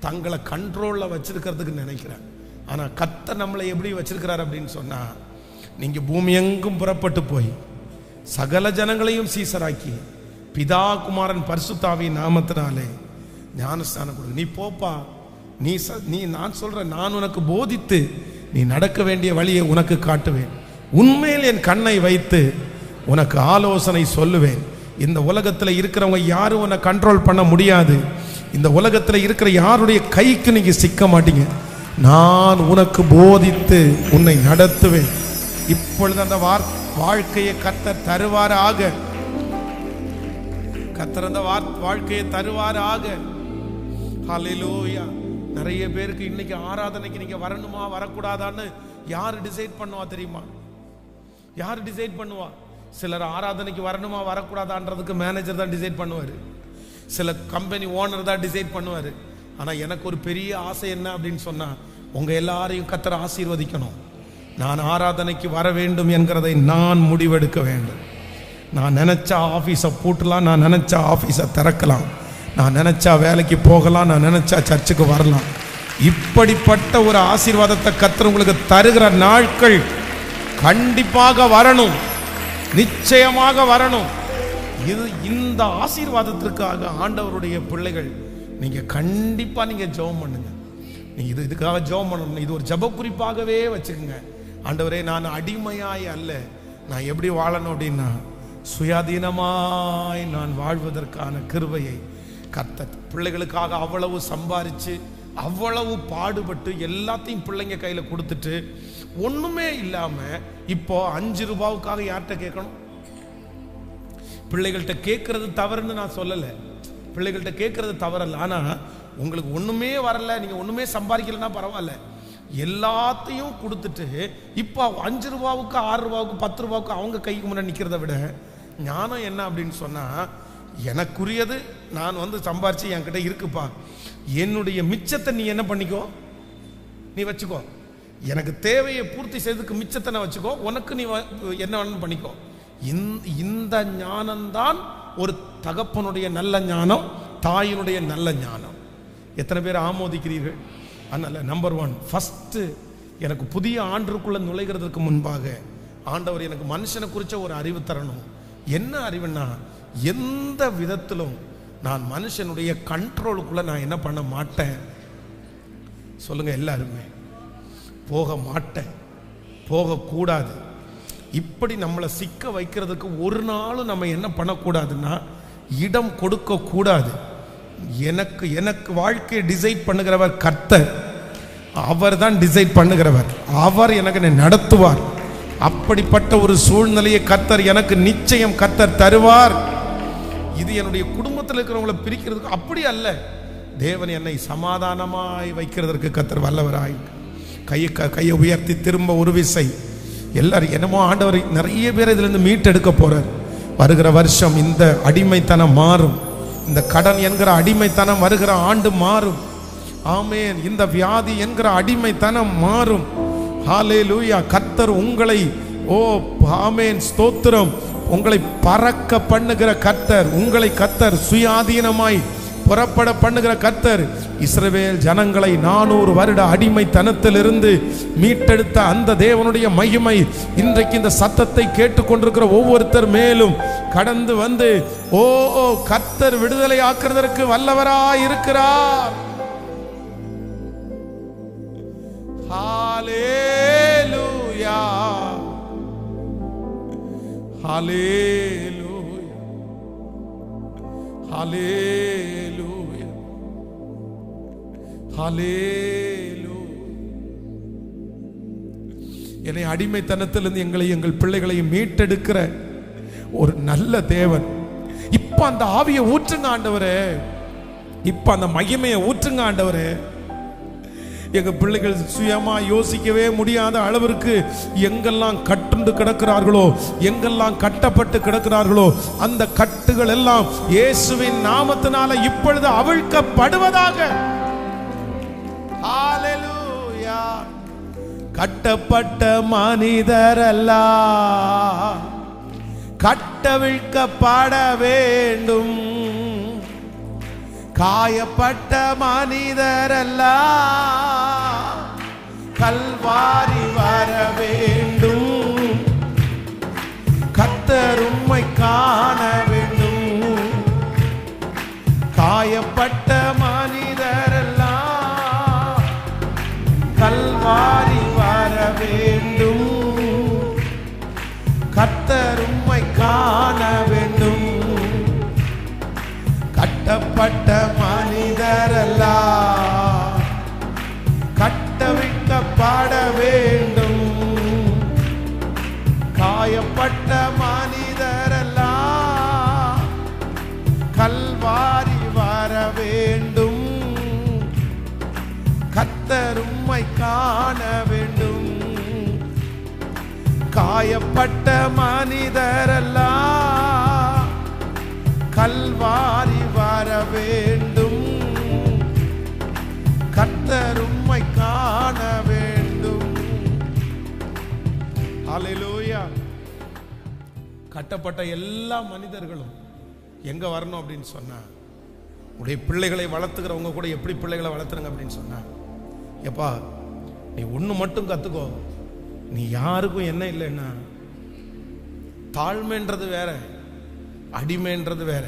Speaker 1: தங்களை கண்ட்ரோல்ல வச்சிருக்கிறதுக்கு நினைக்கிறேன். ஆனா கர்த்தர் நம்மளை எப்படி வச்சிருக்கிறார் அப்படின்னு சொன்னா, நீங்க பூமி எங்கும் புறப்பட்டு போய் சகல ஜனங்களையும் சீசராக்கி பிதா குமாரன் பரிசுத்தாவின் நாமத்தினாலே ஞானஸ்தானம் கொடு. நீ போப்பா, நீ நான் சொல்றேன், நான் உனக்கு போதித்து நீ நடக்க வேண்டிய வழியை உனக்கு காட்டுவேன். உண்மையில் என் கண்ணை வைத்து உனக்கு ஆலோசனை சொல்லுவேன். இந்த உலகத்தில் இருக்கிறவங்க யாரும் உன்னை கண்ட்ரோல் பண்ண முடியாது. இந்த உலகத்தில் இருக்கிற யாருடைய கைக்கு நீங்க சிக்க மாட்டீங்க. நான் உனக்கு போதித்து உன்னை நடத்துவேன். இப்பொழுது அந்த வாழ்க்கையை கர்த்தர் தருவாராக. கர்த்தர் அந்த வாழ்க்கையை தருவாராக. ஹல்லேலூயா. நிறைய பேருக்கு இன்னைக்கு ஆராதனைக்கு நீங்க வரணுமா வரக்கூடாதான்னு யாரு டிசைட் பண்ணுவா தெரியுமா? யாரு டிசைட் பண்ணுவா? சிலர் ஆராதனைக்கு வரணுமா வரக்கூடாதான்றதுக்கு மேனேஜர் தான் டிசைட் பண்ணுவாரு, சில கம்பெனி ஓனர் தான் டிசைட் பண்ணுவாரு. ஆனா எனக்கு ஒரு பெரிய ஆசை என்ன அப்படின்னு சொன்னா, உங்க எல்லாரையும் கர்த்தர் ஆசீர்வதிக்கணும். நான் ஆராதனைக்கு வர வேண்டும் என்கிறதை நான் முடிவெடுக்க வேண்டும். நான் நினைச்சா ஆபீஸை பூட்டலாம், நான் நினைச்சா ஆபீஸை திறக்கலாம், நான் நினைச்சா வேலைக்கு போகலாம், நான் நினைச்சா சர்ச்சுக்கு வரலாம். இப்படிப்பட்ட ஒரு ஆசீர்வாதத்தை கர்த்தர் உங்களுக்கு தருகிற நாட்கள் கண்டிப்பாக வரணும், நிச்சயமாக வரணும். இந்த ஆசீர்வாதத்திற்காக ஆண்டவருடைய பிள்ளைகள் நீங்க கண்டிப்பா நீங்க ஜெபம் பண்ணுங்க. நீங்க இதுக்காக ஜெபம் பண்ணணும். இது ஒரு ஜெப குறிப்பாகவே வச்சுக்கோங்க. ஆண்டவரே, நான் அடிமையாய் அல்ல, நான் எப்படி வாழணும் அப்படின்னா சுயாதீனமாய் நான் வாழ்வதற்கான கிருபையை கர்த்தர் பிள்ளைகளுக்காக அவ்வளவு சம்பாரிச்சு அவ்வளவு பாடுபட்டு எல்லாத்தையும் பிள்ளைங்க கையில கொடுத்துட்டு ஒண்ணுமே இல்லாம இப்போ 5 ரூபாவுக்காக யார்கிட்ட கேட்கணும்? பிள்ளைகள்கிட்ட கேட்கறது தவறுன்னு நான் சொல்லல, பிள்ளைகள்கிட்ட கேட்கறது தவறல்ல. ஆனா உங்களுக்கு ஒண்ணுமே வரல, நீங்க ஒண்ணுமே சம்பாதிக்கலன்னா பரவாயில்ல, எல்லாத்தையும் கொடுத்துட்டு இப்போ 5 ரூபாவுக்கு 6 ரூபாவுக்கு 10 ரூபாவுக்கு அவங்க கைக்கு முன்னாடி நிக்கிறத விட ஞானம் என்ன அப்படின்னு சொன்னா, எனக்குரியது நான் சம்பாரிச்சு என்கிட்ட இருக்குப்பா, என்னுடைய மிச்சத்தை நீ என்ன பண்ணிக்கோ, நீ வச்சுக்கோ, எனக்கு தேவையை பூர்த்தி செய்ததுக்கு மிச்சத்தை நான் வச்சுக்கோ, உனக்கு நீ என்ன வேணும் பண்ணிக்கோ. இந்த ஞானம்தான் ஒரு தகப்பனுடைய நல்ல ஞானம், தாயினுடைய நல்ல ஞானம். எத்தனை பேர் ஆமோதிக்கிறீர்கள்? அதனால நம்பர் 1 ஃபர்ஸ்ட் எனக்கு புதிய ஆண்டுக்குள்ள நுழைகிறதுக்கு முன்பாக ஆண்டவர் எனக்கு மனுஷனை குறிச்ச ஒரு அறிவு தரணும். என்ன அறிவுன்னா, எந்த விதத்திலும் நான் மனுஷனுடைய கண்ட்ரோலுக்குள்ள நான் என்ன பண்ண மாட்டேன் சொல்லுங்க எல்லாருமே. போக மாட்டேன், போகக்கூடாது. இப்படி நம்மளை சிக்க வைக்கிறதுக்கு ஒரு நாளும் நம்ம என்ன பண்ணக்கூடாதுன்னா இடம் கொடுக்க கூடாது. எனக்கு எனக்கு வாழ்க்கையை டிசைட் பண்ணுகிறவர் கர்த்தர். அவர் தான் டிசைட் பண்ணுகிறவர். அவர் எனக்கு நடத்துவார். அப்படிப்பட்ட ஒரு சூழ்நிலையை கர்த்தர் எனக்கு நிச்சயம் கர்த்தர் தருவார். இது என்னுடைய குடும்பத்தில் இருக்கிறவங்களை பிரிக்கிறதுக்கு அப்படி அல்ல. தேவன் என்னை சமாதானமாய் வைக்கிறதற்கு கர்த்தர் வல்லவராய். கையை உயர்த்தி திரும்ப ஒரு விசை எல்லாரும் என்னமோ ஆண்டவர் நிறைய பேர் இதிலிருந்து மீட்டெடுக்க போறார். வருகிற வருஷம் இந்த அடிமைத்தனம் மாறும். இந்த கடன் என்கிற அடிமைத்தனம் வருகிற ஆண்டு மாறும். ஆமென். இந்த வியாதி என்கிற அடிமைத்தனம் மாறும். ஹல்லேலூயா. கர்த்தர் உங்களை ஆமென் ஸ்தோத்திரம், உங்களை பறக்க பண்ணுகிற கர்த்தர், உங்களை கர்த்தர் சுயாதீனமாய் புறப்பட பண்ணுகிற கர்த்தர். இஸ்ரவேல் ஜனங்களை 400 வருட அடிமைத்தனத்திலிருந்து மீட்டெடுத்த அந்த தேவனுடைய மகிமை இன்றைக்கு இந்த சத்தத்தை கேட்டுக்கொண்டிருக்கிற ஒவ்வொருத்தர் மேலும் கடந்து வந்து கர்த்தர் விடுதலை ஆக்குறதற்கு வல்லவராய் இருக்கிறார். ஹல்லேலூயா, ஹல்லேலூயா, ஹல்லேலூயா, ஹல்லேலூயா. என்னை அடிமைத்தனத்திலிருந்து எங்கள் பிள்ளைகளையும் மீட்டெடுக்கிற ஒரு நல்ல தேவன். இப்ப அந்த ஆவியை ஊற்றுங்க ஆண்டவரே, இப்ப அந்த மகிமையை ஊற்றுங்க ஆண்டவரே. எங்க பிள்ளைகள் சுயமா யோசிக்கவே முடியாத அளவிற்கு எங்கெல்லாம் கட்டுண்டு கிடக்கிறார்களோ, எங்கெல்லாம் கட்டப்பட்டு கிடக்கிறார்களோ, அந்த கட்டுகள் எல்லாம் இயேசுவின் நாமத்தினால இப்பொழுது அவிழ்க்கப்படுவதாக. ஹல்லேலூயா. கட்டப்பட்ட மனிதரெல்லாம் கட்டவிழ்க்கப்பட வேண்டும். காயப்பட்ட மனிதரெல்லாம் கல்வாரி வர வேண்டும். கர்த்தர் உம்மை காண வேண்டும். காயப்பட்ட மனிதரெல்லாம் கல்வாரி வர வேண்டும். கர்த்தர் உம்மை காண வேண்டும். கட்டப்பட்ட மனிதரெல்லாம் கட்டவிழ்க்கப்பட வேண்டும். காயப்பட்ட மனிதரெல்லாம் கல்வாரி வர வேண்டும். கர்த்தர் உம்மை காண வேண்டும். காயப்பட்ட மனிதரெல்லாம் கல்வாரி வர வேண்டும். கர்த்தர் உம்மை காண வேண்டும். ஹல்லேலூயா. கட்டப்பட்ட எல்லா மனிதர்களும் எங்க வரணும் அப்படின்னு சொன்னா, உடைய பிள்ளைகளை வளர்த்துக்கிறவங்க கூட எப்படி பிள்ளைகளை வளர்த்துறங்க அப்படின்னு சொன்னா, எப்பா நீ ஒண்ணு மட்டும் கத்துக்கோ, நீ யாருக்கும் என்ன இல்லைன்னா, தாழ்மைன்றது வேற, அடிமைன்றது வேற,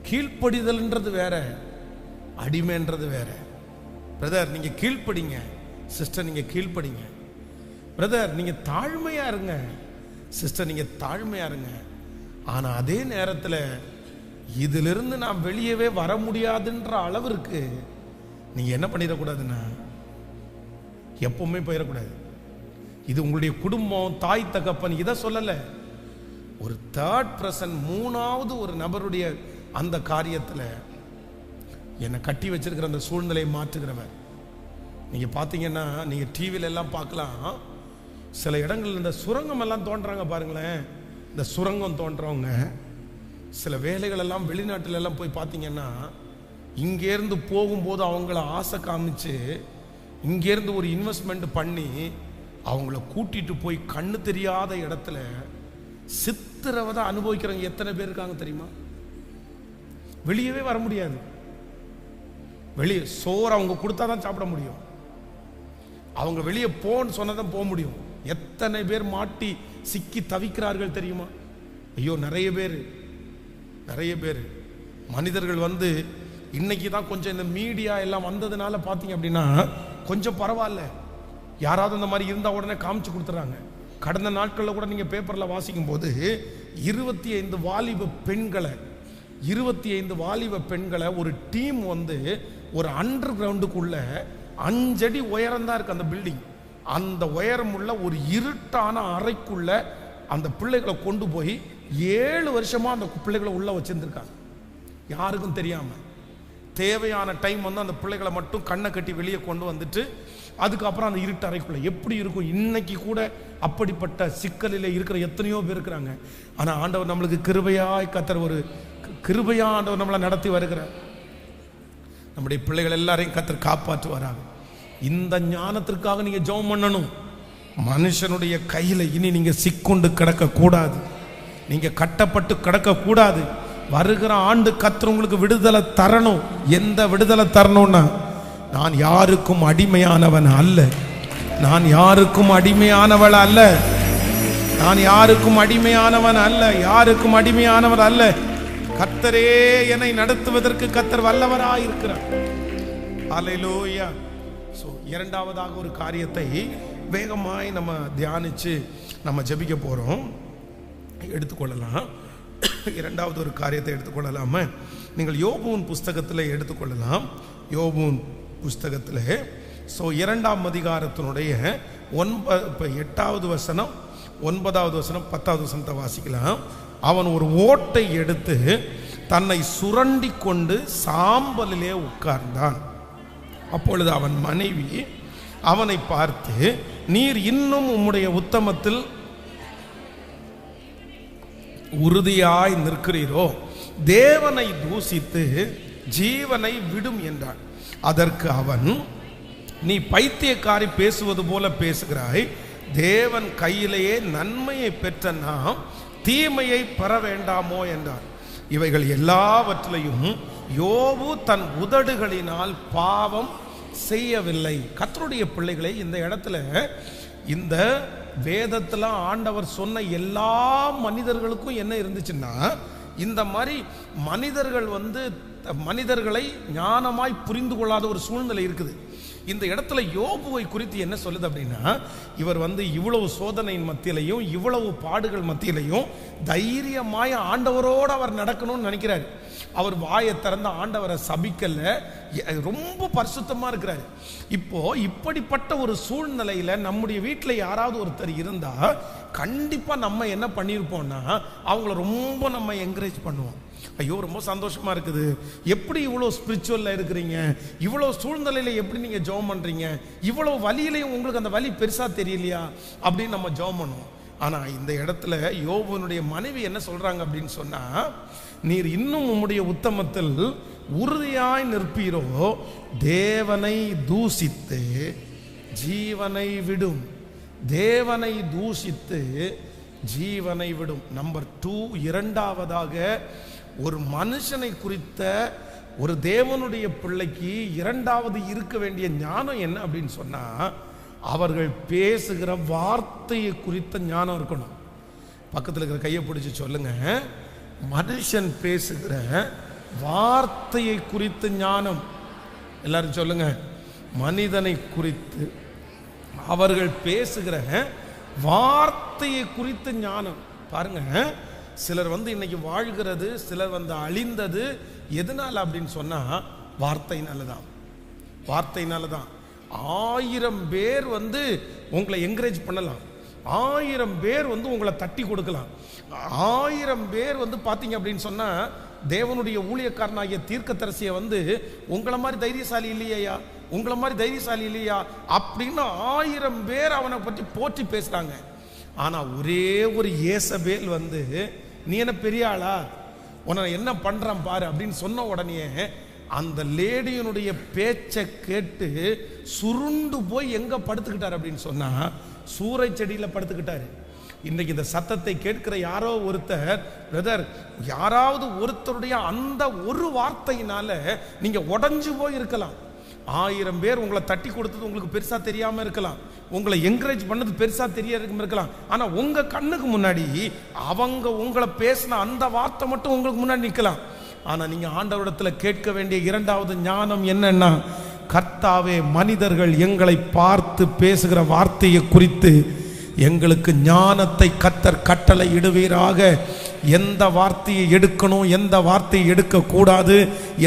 Speaker 1: கீழ்ப்படிதல்ன்றது வேற, அடிமைன்றது வேற. பிரதர் நீங்க கீழ்ப்படிங்க, சிஸ்டர் நீங்க கீழ்ப்படிங்க. பிரதர் நீங்க தாழ்மையா இருங்க, சிஸ்டர் நீங்க தாழ்மையா இருங்க. ஆனா அதே நேரத்தில் இதிலிருந்து நாம் வெளியவே வர முடியாதுன்ற அளவிற்கு நீங்க என்ன பண்ணிடக்கூடாதுன்னா எப்பவுமே போயிடக்கூடாது. இது உங்களுடைய குடும்பம், தாய் தகப்பன் இதை சொல்லல, ஒரு தேர்ட் பர்சன், மூணாவது ஒரு நபருடைய அந்த காரியத்தில் என்னை கட்டி வச்சிருக்கிற அந்த சூழ்நிலையை மாற்றுகிறவர். நீங்க பார்த்தீங்கன்னா நீங்க டிவில எல்லாம் பார்க்கலாம், சில இடங்கள் இந்த சுரங்கம் எல்லாம் தோன்றாங்க பாருங்களேன். இந்த சுரங்கம் தோன்றவங்க சில வேலைகள் எல்லாம் வெளிநாட்டில எல்லாம் போய் பார்த்தீங்கன்னா, இங்கேருந்து போகும்போது அவங்கள ஆசை காமிச்சு இங்கேருந்து ஒரு இன்வெஸ்ட்மெண்ட் பண்ணி அவங்கள கூட்டிட்டு போய் கண்ணு தெரியாத இடத்துல சித்திரவதை அனுபவிக்கிறவங்க எத்தனை பேர் இருக்காங்க தெரியுமா? வெளியவே வர முடியாது. வெளியே சோறு அவங்க கொடுத்தா தான் சாப்பிட முடியும். அவங்க வெளியே போன்னு சொன்னதான் போக முடியும். எத்தனை பேர் மாட்டி சிக்கி தவிக்கிறார்கள் தெரியுமா? ஐயோ, நிறைய பேர் மனிதர்கள் வந்து இன்னைக்கு தான் கொஞ்சம் இந்த மீடியா எல்லாம் வந்ததுனால பார்த்தீங்க அப்படின்னா கொஞ்சம் பரவாயில்ல. யாராவது இந்த மாதிரி இருந்தால் உடனே காமிச்சு கொடுத்துறாங்க. கடந்த நாட்களில் கூட நீங்கள் பேப்பரில் வாசிக்கும் போது 25 வாலிப பெண்களை ஒரு டீம் வந்து ஒரு அண்டர் கிரவுண்டுக்குள்ள 5 அடி உயரம் தான் இருக்கு அந்த பில்டிங். அந்த உயரம் உள்ள ஒரு இருட்டான அறைக்குள்ள அந்த பிள்ளைகளை கொண்டு போய் 7 வருஷமா அந்த பிள்ளைகளை உள்ள வச்சிருந்திருக்காங்க, யாருக்கும் தெரியாம. தேவையான டைம் வந்து அந்த பிள்ளைகளை மட்டும் கண்ணை கட்டி வெளியே கொண்டு வந்துட்டு அதுக்கப்புறம் அந்த இருட்டு அறைக்குள்ள எப்படி இருக்கும். இன்னைக்கு கூட அப்படிப்பட்ட சிக்கலில் இருக்கிற எத்தனையோ பேர் இருக்கிறாங்க. ஆனா ஆண்டவர் நம்மளுக்கு கிருபையாய் கர்த்தர் ஒரு கிருபையா ஆண்டவர் நம்மளை நடத்தி வருகிறார். நம்முடைய பிள்ளைகள் எல்லாரையும் கர்த்தர் காப்பாற்றுவாராக. இந்த ஞானத்திற்காக நீங்க ஜெபம் பண்ணணும். மனுஷனுடைய கையில இனி நீங்க சிக்கொண்டு கிடக்க கூடாது, நீங்க கட்டப்பட்டு கிடக்க கூடாது. வருகிற ஆண்டு கர்த்தர் உங்களுக்கு விடுதலை தரணும். எந்த விடுதலை தரணும்னா, நான் யாருக்கும் அடிமையானவன் அல்ல, நான் யாருக்கும் அடிமையானவள் அல்ல, நான் யாருக்கும் அடிமையானவன் அல்ல, யாருக்கும் அடிமையானவர் அல்ல. கர்த்தரே என்னை நடத்துவதற்கு கர்த்தர் வல்லவராய் இருக்கிறார். ஹல்லேலூயா. சோ இரண்டாவதாக ஒரு காரியத்தை வேகமாய் நம்ம தியானிச்சு நம்ம ஜெபிக்க போறோம். எடுத்துக்கொள்ளலாம். இரண்டாவது ஒரு காரியத்தை எடுத்துக்கொள்ளலாமா? நீங்கள் யோபுவின் புஸ்தகத்தில் எடுத்துக்கொள்ளலாம். யோபுவின் புஸ்தகத்தில் 2ஆம் அதிகாரத்தினுடைய 8வது வசனம், 9வது வசனம், 10வது வசனத்தை வாசிக்கலாம். அவன் ஒரு ஓட்டை எடுத்து தன்னை சுரண்டி கொண்டு சாம்பலிலே உட்கார்ந்தான். அப்பொழுது அவன் மனைவி அவனை பார்த்து, நீர் இன்னும் உம்முடைய உத்தமத்தில் உறுதியாய் நிற்கிறீரோ, தேவனை தூசித்து ஜீவனை விடும் என்றான். அதற்கு அவன், நீ பைத்தியக்காரி பேசுவது போல பேசுகிறாய். தேவன் கையிலேயே நன்மையை பெற்ற நாம் தீமையை பெற வேண்டாமோ என்றார். இவைகள் எல்லாவற்றிலையும் யோபு தன் உதடுகளினால் பாவம் செய்யவில்லை. கர்த்தருடைய பிள்ளைகளை, இந்த இடத்துல இந்த வேதத்துல ஆண்டவர் சொன்ன எல்லா மனிதர்களுக்கும் என்ன இருந்துச்சுன்னா, இந்த மாதிரி மனிதர்கள் வந்து மனிதர்களை ஞானமாய் புரிந்து கொள்ளாத ஒரு சூழ்நிலை இருக்குது. இந்த இடத்துல யோபுவை குறித்து என்ன சொல்லுது அப்படின்னா, இவர் வந்து இவ்வளவு சோதனையின் மத்தியிலையும் இவ்வளவு பாடுகள் மத்தியிலையும் தைரியமாய் ஆண்டவரோடு அவர் நடக்கணும்னு நினைக்கிறார். அவர் வாயை திறந்த ஆண்டவரை சபிக்கல, ரொம்ப பரிசுத்தமா இருக்கிறார். இப்போ இப்படிப்பட்ட ஒரு சூழ்நிலையில நம்முடைய வீட்டில் யாராவது ஒருத்தர் இருந்தா கண்டிப்பா நம்ம என்ன பண்ணியிருப்போம்னா, அவங்கள ரொம்ப நம்ம என்கரேஜ் பண்ணுவோம். ஐயோ, ரொம்ப சந்தோஷமா இருக்குது, எப்படி இவ்வளோ ஸ்பிரிச்சுவல்ல இருக்கிறீங்க, இவ்வளோ சூழ்நிலையில எப்படி நீங்க ஜெபம் பண்றீங்க, இவ்வளோ வலியிலையும் உங்களுக்கு அந்த வலி பெருசா தெரியலையா அப்படின்னு நம்ம ஜெபம் பண்ணுவோம். ஆனா இந்த இடத்துல யோபுனுடைய மனைவி என்ன சொல்றாங்க அப்படின்னு சொன்னா, நீர் இன்னும் உம்முடைய உத்தமத்தில் உறுதியாய் நிற்பீரோ, தேவனை தூசித்து ஜீவனை விடும், தேவனை தூசித்து ஜீவனை விடும். நம்பர் 2, இரண்டாவதாக ஒரு மனுஷனை குறித்த ஒரு தேவனுடைய பிள்ளைக்கு இரண்டாவது இருக்க வேண்டிய ஞானம் என்ன அப்படின்னு சொன்னா, அவர்கள் பேசுகிற வார்த்தையை குறித்த ஞானம் இருக்கணும். பக்கத்தில் இருக்கிற கையை பிடிச்சி சொல்லுங்க, மனுஷன் பேசுகிற வார்த்தையை குறித்த ஞானம். எல்லாரும் சொல்லுங்க, மனிதனை குறித்து அவர்கள் பேசுகிற வார்த்தையை குறித்த ஞானம். பாருங்க, சிலர் வந்து இன்னைக்கு வாழ்கிறது, சிலர் வந்து அழிந்தது எதனால அப்படின்னு சொன்னா வார்த்தையினாலதான். வார்த்தையினாலதான் 1000 பேர் வந்து உங்களை என்கரேஜ் பண்ணலாம், 1000 பேர் வந்து உங்களை தட்டி கொடுக்கலாம், 1000 பேர் வந்து பாத்தீங்க அப்படின்னு சொன்னா தேவனுடைய ஊழியக்காரனாகிய தீர்க்கதரிசியை வந்து உங்களை மாதிரி தைரியசாலி இல்லையா, உங்களை மாதிரி தைரியசாலி இல்லையா அப்படின்னு 1000 பேர் அவனை பற்றி போற்றி பேசுறாங்க. ஆனா ஒரே ஒரு ஏசபேல் வந்து, நீ என்ன பெரிய ஆளா, உன்னை என்ன பண்றான் பாரு அப்படின்னு சொன்ன உடனே அந்த லேடியினுடைய பேச்சை கேட்டு சுருண்டு போய் எங்க படுத்துக்கிட்டார் அப்படின்னு சொன்னா, சூறை செடியில படுத்துக்கிட்டாரு. இன்றைக்கு இந்த சத்தத்தை கேட்கிற யாரோ ஒருத்தர், பிரதர், யாராவது ஒருத்தருடைய அந்த ஒரு வார்த்தையினால நீங்க உடைஞ்சு போய் இருக்கலாம். 1000 பேர் உங்களை தட்டி கொடுத்தது உங்களுக்கு பெருசா தெரியாம இருக்கலாம், உங்களை என்கரேஜ் பண்ணது பெருசா தெரியாம இருக்கலாம். ஆனா உங்க கண்ணுக்கு முன்னாடி அவங்க உங்களை பேசின அந்த வார்த்தை மட்டும் உங்களுக்கு முன்னாடி நிற்கலாம். ஆனா நீங்க ஆண்டவரிடத்துல கேட்க வேண்டிய இரண்டாவது ஞானம் என்னன்னா, கர்த்தாவே, மனிதர்கள் எங்களை பார்த்து பேசுகிற வார்த்தையை குறித்து எங்களுக்கு ஞானத்தை கர்த்தர் கட்டளை இடுவீராக. எந்த வார்த்தையை எடுக்கணும், எந்த வார்த்தையை எடுக்கக்கூடாது,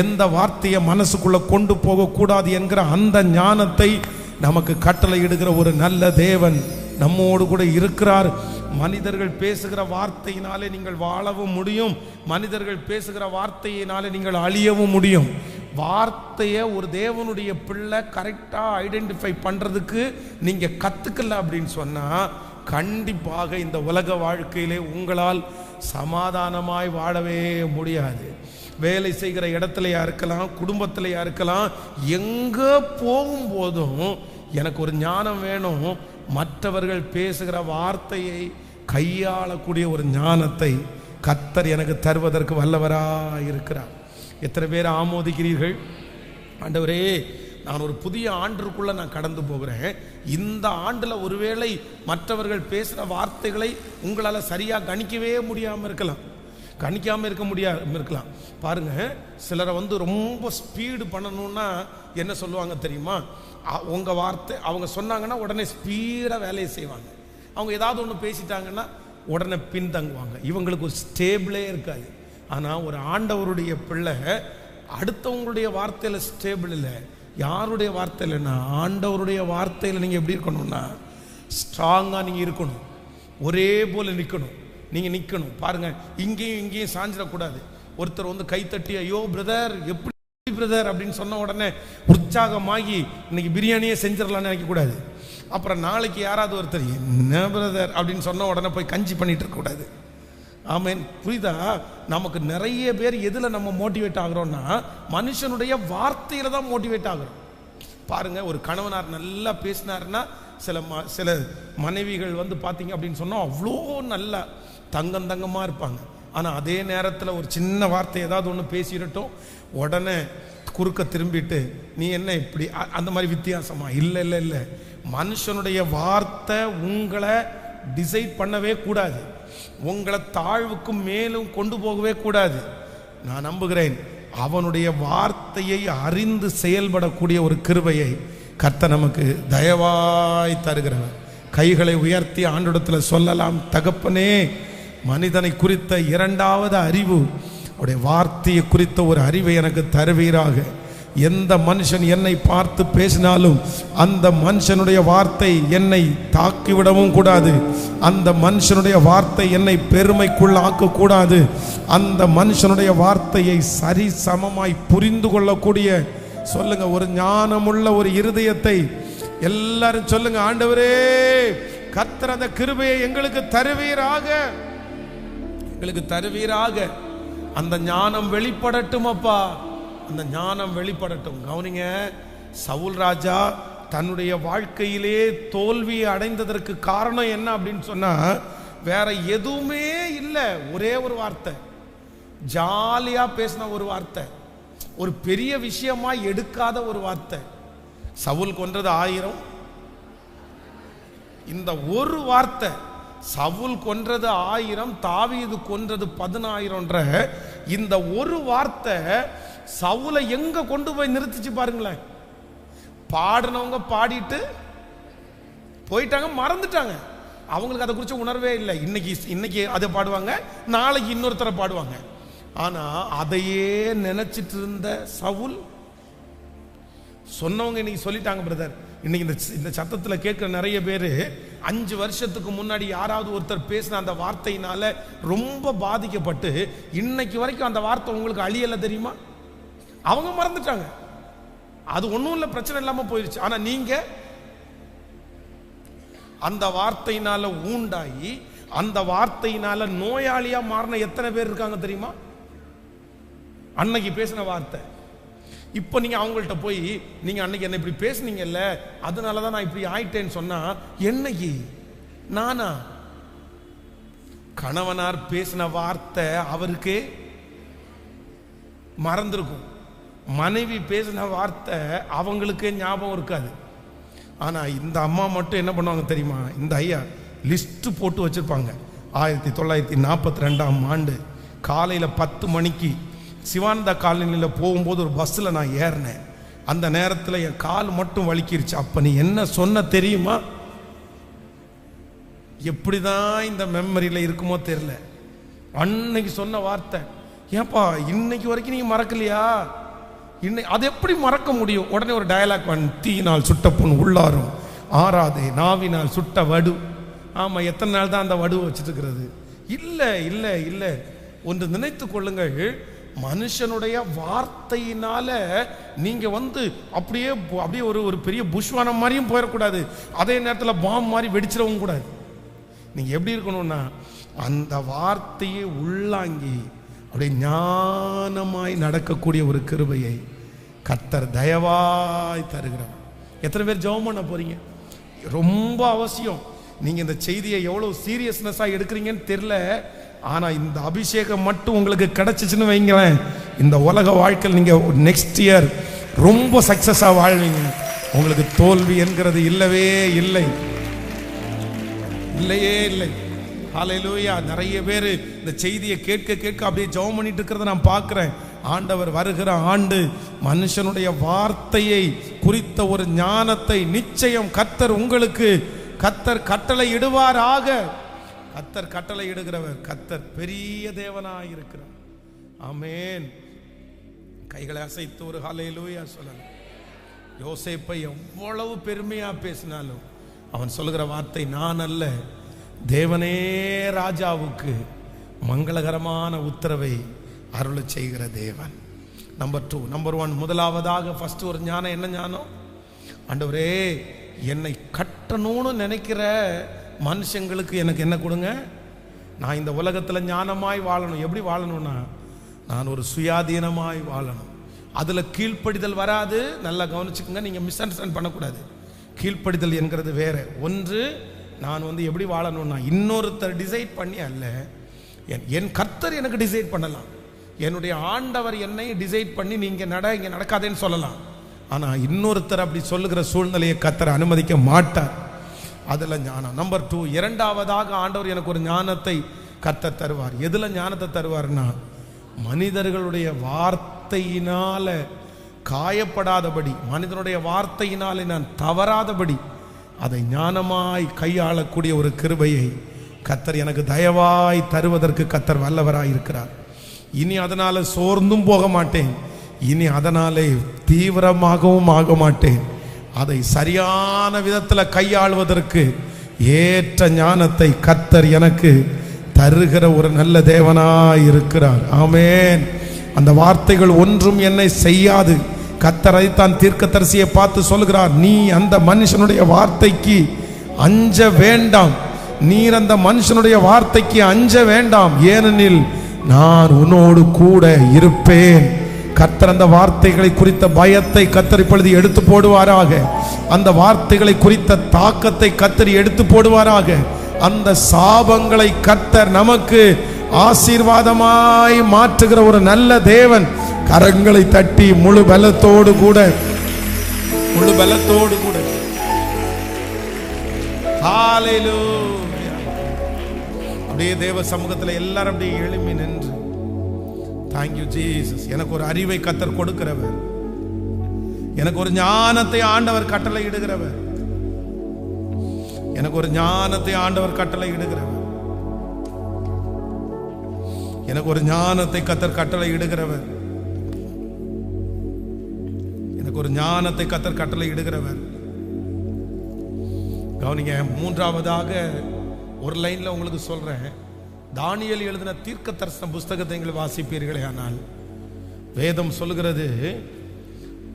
Speaker 1: எந்த வார்த்தையை மனசுக்குள்ள கொண்டு போகக்கூடாது என்கிற அந்த ஞானத்தை நமக்கு கட்டளை இடுகிற ஒரு நல்ல தேவன் நம்மோடு கூட இருக்கிறார். மனிதர்கள் பேசுகிற வார்த்தையினாலே நீங்கள் வாழவும் முடியும், மனிதர்கள் பேசுகிற வார்த்தையினாலே நீங்கள் அழியவும் முடியும். வார்த்தையை ஒரு தேவனுடைய பிள்ளை கரெக்டாக ஐடென்டிஃபை பண்ணுறதுக்கு நீங்கள் கற்றுக்கல அப்படின்னு சொன்னால் கண்டிப்பாக இந்த உலக வாழ்க்கையிலே உங்களால் சமாதானமாய் வாழவே முடியாது. வேலை செய்கிற இடத்துலையா இருக்கலாம், குடும்பத்திலையா இருக்கலாம், எங்கே போகும்போதும் எனக்கு ஒரு ஞானம் வேணும். மற்றவர்கள் பேசுகிற வார்த்தையை கையாளக்கூடிய ஒரு ஞானத்தை கர்த்தர் எனக்கு தருவதற்கு வல்லவராக இருக்கிறார். எத்தனை பேர் ஆமோதிக்கிறீர்கள்? ஆண்டவரே, நான் ஒரு புதிய ஆண்டிற்குள்ள நான் கடந்து போகிறேன். இந்த ஆண்டில் ஒருவேளை மற்றவர்கள் பேசுகிற வார்த்தைகளை உங்களால் சரியாக கணிக்கவே முடியாமல் இருக்கலாம், கணிக்காமல் இருக்கலாம். பாருங்க, சிலரை ரொம்ப ஸ்பீடு பண்ணணும்னா என்ன சொல்லுவாங்க தெரியுமா? உங்கள் வார்த்தை அவங்க சொன்னாங்கன்னா உடனே ஸ்பீடாக வேலையை செய்வாங்க. அவங்க ஏதாவது ஒன்று பேசிட்டாங்கன்னா உடனே பின்தங்குவாங்க. இவங்களுக்கு ஒரு ஸ்டேபிளே இருக்காது. ஆனால் ஒரு ஆண்டவருடைய பிள்ளை அடுத்தவங்களுடைய வார்த்தையில் ஸ்டேபிள் இல்லை. யாருடைய வார்த்தையில்னா ஆண்டவருடைய வார்த்தையில் நீங்கள் எப்படி இருக்கணும்னா ஸ்ட்ராங்காக நீங்கள் இருக்கணும், ஒரே போல் நிற்கணும், நீங்கள் நிற்கணும். பாருங்க, இங்கேயும் இங்கேயும் சாஞ்சிடக்கூடாது. ஒருத்தர் கைத்தட்டி, ஐயோ பிரதர், எப்படி பிரதர் அப்படின்னு சொன்ன உடனே உற்சாகமாகி இன்னைக்கு பிரியாணியே செஞ்சிடலான்னு நினைக்கக்கூடாது. அப்புறம் நாளைக்கு யாராவது ஒருத்தர் என்ன பிரதர் அப்படின்னு சொன்ன உடனே போய் கஞ்சி பண்ணிட்டு இருக்கக்கூடாது. ஆமேன், புரியுதா? நமக்கு நிறைய பேர் எதில் நம்ம மோட்டிவேட் ஆகிறோம்னா மனுஷனுடைய வார்த்தையில தான் மோட்டிவேட் ஆகிறோம். பாருங்க, ஒரு கணவனார் நல்லா பேசினார்னா சில மனைவிகள் பார்த்தீங்க அப்படின்னு சொன்னால் அவ்வளோ நல்லா தங்கமாக இருப்பாங்க. ஆனால் அதே நேரத்தில் ஒரு சின்ன வார்த்தை ஏதாவது ஒன்று பேசிடட்டும், உடனே குறுக்க திரும்பிட்டு நீ என்ன இப்படி, அந்த மாதிரி வித்தியாசமா? இல்லை, மனுஷனுடைய வார்த்தை உங்களை டிசைட் பண்ணவே கூடாது, உங்களை தாழ்வுக்கும் மேலும் கொண்டு போகவே கூடாது. நான் நம்புகிறேன் அவனுடைய வார்த்தையை அறிந்து செயல்படக்கூடிய ஒரு கிருபையை கர்த்தர் நமக்கு தயவாய் தருகிறவர். கைகளை உயர்த்தி ஆண்டவரிடத்தில் சொல்லலாம், தகப்பனே, மனிதனை குறித்த இரண்டாவது அறிவு, அவருடைய வார்த்தையை குறித்த ஒரு அறிவை எனக்கு தருவீராக. எந்த மனுஷன் என்னை பார்த்து பேசினாலும் அந்த மனுஷனுடைய வார்த்தை என்னை தாக்கிவிடவும் கூடாது, அந்த மனுஷனுடைய வார்த்தை என்னை பெருமைக்குள் ஆக்கக்கூடாது. அந்த மனுஷனுடைய வார்த்தையை சரி சமமாய் புரிந்து கொள்ளக்கூடிய, சொல்லுங்க, ஒரு ஞானமுள்ள ஒரு இருதயத்தை எல்லாரும் சொல்லுங்க, ஆண்டவரே, கர்த்தர் அந்த கிருபையை எங்களுக்கு தருவீராக, எங்களுக்கு தருவீராக. அந்த ஞானம் வெளிப்படட்டும் அப்பா, அந்த ஞானம் வெளிப்படட்டும். கவனிங்க, சவுல் ராஜா தன்னுடைய வாழ்க்கையிலே தோல்வியை அடைந்ததற்கு காரணம் என்ன அப்படின்னு சொன்னா வேற எதுவுமே இல்லை, ஒரே ஒரு வார்த்தை, ஜாலியா பேசின ஒரு வார்த்தை, ஒரு பெரிய விஷயமா எடுக்காத ஒரு வார்த்தை. சவுல் கொன்றது 1000, இந்த ஒரு வார்த்தை, சவுல் கொன்றது 1000, தாவீது கொன்றது 10000ன்ற இந்த ஒரு வார்த்தை சவுலை எங்க கொண்டு போய் நிறுத்திச்சு பாருங்களேன். பாடினவங்க பாடிட்டு போயிட்டாங்க, மறந்துட்டாங்க, அவங்களுக்கு அதை குறித்து உணர்வே இல்லை. இன்னைக்கு அதை பாடுவாங்க, நாளைக்கு இன்னொருத்தரை பாடுவாங்க. ஆனா அதையே நினைச்சிட்டு இருந்த சவுல், சொன்னவங்க இன்னைக்கு சொல்லிட்டாங்க பிரதர். இன்னைக்கு இந்த சத்தத்தில் கேட்குற நிறைய பேர் 5 வருஷத்துக்கு முன்னாடி யாராவது ஒருத்தர் பேசின அந்த வார்த்தையினால ரொம்ப பாதிக்கப்பட்டு இன்னைக்கு வரைக்கும் அந்த வார்த்தை உங்களுக்கு அழியலை தெரியுமா? அவங்க மறந்துட்டாங்க, அது ஒன்றும் இல்லை, பிரச்சனை இல்லாமல் போயிடுச்சு. ஆனால் நீங்க அந்த வார்த்தையினால ஊண்டாகி அந்த வார்த்தையினால நோயாளியா மாறின எத்தனை பேர் இருக்காங்க தெரியுமா? அன்னைக்கு பேசின வார்த்தை. இப்போ நீங்க அவங்கள்ட்ட போய் நீங்க அன்னைக்கு என்ன இப்படி பேசுனீங்கல்ல, அதனாலதான் நான் இப்படி ஆயிட்டேன்னு சொன்னா, என்னைக்கு நானா கணவனார் பேசின வார்த்தை அவருக்கு மறந்துருக்கும், மனைவி பேசின வார்த்தை அவங்களுக்கு ஞாபகம் இருக்காது. ஆனா இந்த அம்மா மட்டும் என்ன பண்ணுவாங்க தெரியுமா? இந்த ஐயா லிஸ்ட் போட்டு வச்சிருப்பாங்க. 1942ஆம் ஆண்டு காலையில் 10 மணிக்கு சிவானந்தா காலனியில் போகும்போது ஒரு பஸ்ஸில் நான் ஏறினேன். அந்த நேரத்தில் என் கால் மட்டும் வலிக்கிருச்சு. அப்போ நீ என்ன சொன்ன தெரியுமா? எப்படிதான் இந்த மெமரியில் இருக்குமோ தெரியல. அன்னைக்கு சொன்ன வார்த்தை, ஏப்பா இன்னைக்கு வரைக்கும் நீங்க மறக்கலையா? அது எப்படி மறக்க முடியும்? உடனே ஒரு டயலாக் தீயினால் சுட்ட புண் உள்ளாரும் ஆறாதே, நாவினால் சுட்ட வடு. ஆமா, எத்தனை நாள் தான் அந்த வடுவை வச்சுட்டு இருக்கிறது? இல்லை இல்லை இல்லை, ஒன்று நினைத்து கொள்ளுங்கள், மனுஷனுடைய வார்த்தையினால நீங்க அப்படியே அப்படியே ஒரு பெரிய புஷ்வானம் மாதிரியும் போயிடக்கூடாது, அதே நேரத்தில் பாம் மாதிரி வெடிச்சிடவும் கூடாது. நீங்க எப்படி இருக்கணும்னா அந்த வார்த்தையை உள்ளாங்கி அப்படியே ஞானமாய் நடக்கக்கூடிய ஒரு கிருபையை கர்த்தர் தயவாய் தருகிறார். எத்தனை பேர் ஜெபம் பண்ண போறீங்க? ரொம்ப அவசியம். நீங்க இந்த செய்தியை எவ்வளவு சீரியஸ்னஸா எடுக்கிறீங்கன்னு தெரியல. ஆனா இந்த அபிஷேகம் மட்டும் உங்களுக்கு கிடைச்சிச்சுன்னு வைங்களேன், இந்த உலக வாழ்க்கையில் நீங்க நெக்ஸ்ட் இயர் ரொம்ப சக்சஸா வாழ்வீங்க. உங்களுக்கு தோல்வி என்கிறது இல்லவே இல்லை, இல்லையே இல்லை. ஹல்லேலூயா. நிறைய பேர் இந்த செய்தியை கேட்க கேட்க அப்படியே ஜெபம் பண்ணிட்டு இருக்கிறத நான் பார்க்கிறேன். ஆண்டவர் வருகிற ஆண்டு மனுஷனுடைய வார்த்தையை குறித்த ஒரு ஞானத்தை நிச்சயம் கர்த்தர் உங்களுக்கு கட்டளை இடுவாராக. கர்த்தர் கட்டளை இடுகிறவர், கர்த்தர் பெரிய தேவனாய் இருக்கிறார். ஆமென். கைகளை அசைத்து ஒரு ஹல்லேலூயா சொல்லலாம். யோசேப்பை எவ்வளவு பெருமையா பேசினாலும் அவன் சொல்லுகிற வார்த்தை, நான் அல்ல, தேவனே ராஜாவுக்கு மங்களகரமான உத்தரவை அருளை செய்கிற தேவன். நம்பர் 2, நம்பர் 1, முதலாவதாக ஃபர்ஸ்ட் ஒரு ஞானம். என்ன ஞானம்? ஆண்டவரே, என்னை கட்டணும்னு நினைக்கிற மனுஷங்களுக்கு எனக்கு என்ன கொடுங்க? நான் இந்த உலகத்தில் ஞானமாய் வாழணும். எப்படி வாழணும்னா, நான் ஒரு சுயாதீனமாய் வாழணும். அதில் கீழ்ப்படிதல் வராது. நல்லா கவனிச்சுக்கோங்க, நீங்கள் மிஸ் அண்டர்ஸ்டாண்ட் பண்ணக்கூடாது. கீழ்ப்படிதல் என்கிறது வேற ஒன்று. நான் எப்படி வாழணும்னா, இன்னொருத்தர் டிசைட் பண்ணி அல்ல, என் கர்த்தர் எனக்கு டிசைட் பண்ணலாம். என்னுடைய ஆண்டவர் என்னை டிசைட் பண்ணி நீங்க இங்க நடக்காதேன்னு சொல்லலாம். ஆனா இன்னொருத்தர் அப்படி சொல்லுகிற சூழ்நிலையை கர்த்தர் அனுமதிக்க மாட்டார். அதுல ஞானம். நம்பர் 2, இரண்டாவதாக ஆண்டவர் எனக்கு ஒரு ஞானத்தை கர்த்தர் தருவார். எதுல ஞானத்தை தருவார்னா, மனிதர்களுடைய வார்த்தையினால காயப்படாதபடி, மனிதனுடைய வார்த்தையினாலே நான் தவறாதபடி அதை ஞானமாய் கையாளக்கூடிய ஒரு கிருபையை கர்த்தர் எனக்கு தயவாய் தருவதற்கு கர்த்தர் வல்லவராய் இருக்கிறார். இனி அதனால சோர்ந்தும் போக மாட்டேன், இனி அதனாலே தீவிரமாகவும் ஆக மாட்டேன். அதை சரியான விதத்தில் கையாளுவதற்கு ஏற்ற ஞானத்தை கர்த்தர் எனக்கு தருகிற ஒரு நல்ல தேவனாய் இருக்கிறார். ஆமென். அந்த வார்த்தைகள் ஒன்றும் என்னை செய்யாது. கர்த்தர் அதைத்தான் தீர்க்கதரிசியை பார்த்து சொல்கிறார், நீ அந்த மனுஷனுடைய வார்த்தைக்கு அஞ்ச வேண்டாம், நீர் அந்த மனுஷனுடைய வார்த்தைக்கு அஞ்ச வேண்டாம், ஏனெனில் நான் உன்னோடு கூட இருப்பேன். கர்த்தர் அந்த வார்த்தைகளை குறித்த பயத்தை கர்த்தர் இப்பொழுது எடுத்து போடுவாராக. அந்த வார்த்தைகளை குறித்த தாக்கத்தை கர்த்தர் எடுத்து போடுவாராக. அந்த சாபங்களை கர்த்தர் நமக்கு ஆசீர்வாதமாய் மாற்றுகிற ஒரு நல்ல தேவன். கரங்களை தட்டி முழு பலத்தோடு கூட ஹல்லேலூயா அப்படியே தேவ சமூகத்தில் எல்லாரும் அப்படியே எழும்பி நின்று, தேங்க் யூ ஜீசஸ். எனக்கு ஒரு அறிவை கர்த்தர் கொடுக்கிறவர், எனக்கு ஒரு ஞானத்தை ஆண்டவர் கட்டளை இடுகிறவர், எனக்கு ஒரு ஞானத்தை ஆண்டவர் கட்டளை இடுகிறவர், எனக்கு ஒரு ஞானத்தை கர்த்தர் கட்டளை இடுகிறவர், எனக்கு ஒரு ஞானத்தை கர்த்தர் கட்டளை இடுகிறவர். கவனிங்க. மூன்றாவதாக ஒரு லைன்ல உங்களுக்கு சொல்றேன். தானியேல் எழுதின தீர்க்க தரிசன புஸ்தகத்தை நீங்கள் வாசிப்பீர்களே ஆனால், வேதம் சொல்லுகிறது,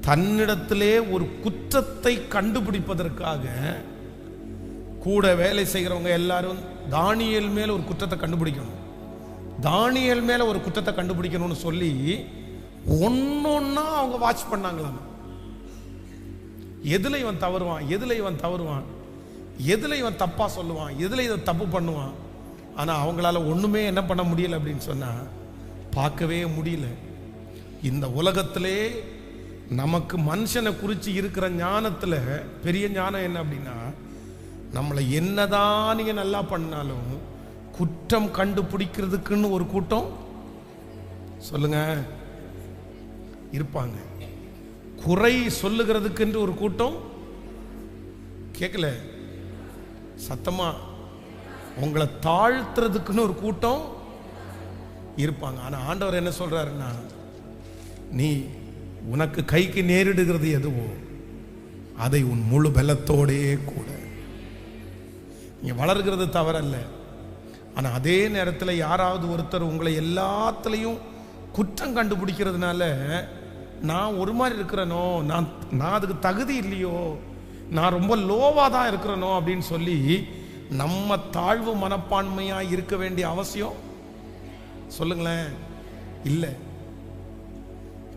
Speaker 1: தன்னிடத்திலே ஒரு குற்றத்தை கண்டுபிடிப்பதற்காக கூட வேலை செய்கிறவங்க எல்லாரும் தானியேல் மேல ஒரு குற்றத்தை கண்டுபிடிக்கணும், தானியேல் மேல ஒரு குற்றத்தை கண்டுபிடிக்கணும்னு சொல்லி ஒன்னொன்னா அவங்க வாட்ச் பண்ணாங்களாம். எதுல இவன் தவறுவான், எதுல இவன் தவறுவான், எதுல இவன் தப்பா சொல்லுவான், எதுல இவன் தப்பு பண்ணுவான். ஆனால் அவங்களால ஒன்றுமே என்ன பண்ண முடியல அப்படின்னு சொன்னால் பார்க்கவே முடியல. இந்த உலகத்திலே நமக்கு மனுஷனை குறித்து இருக்கிற ஞானத்தில் பெரிய ஞானம் என்ன அப்படின்னா, நம்மளை என்னதான் நீங்கள் நல்லா பண்ணாலும் குற்றம் கண்டுபிடிக்கிறதுக்குன்னு ஒரு கூட்டம் சொல்லுங்க இருப்பாங்க. குறை சொல்லுகிறதுக்கு ஒரு கூட்டம் கேட்கல சத்தமா, உங்களை தாழ்த்துறதுக்குன்னு ஒரு கூட்டம் இருப்பாங்க. ஆனா ஆண்டவர் என்ன சொல்றாருன்னா, நீ உனக்கு கைக்கு நேரிடுகிறது எதுவோ அதை உன் முழு பலத்தோடே கூட. நீங்க வளர்கிறது தவறல்ல, ஆனா அதே நேரத்தில் யாராவது ஒருத்தர் உங்களை எல்லாத்துலேயும் குற்றம் கண்டுபிடிக்கிறதுனால நான் ஒரு மாதிரி இருக்கிறேனோ, நான் அதுக்கு தகுதி இல்லையோ, நான் ரொம்ப லோவாக தான் இருக்கிறேனோ அப்படின்னு சொல்லி நம்ம தாழ்வு மனப்பான்மையாக இருக்க வேண்டிய அவசியம் சொல்லுங்களேன் இல்லை,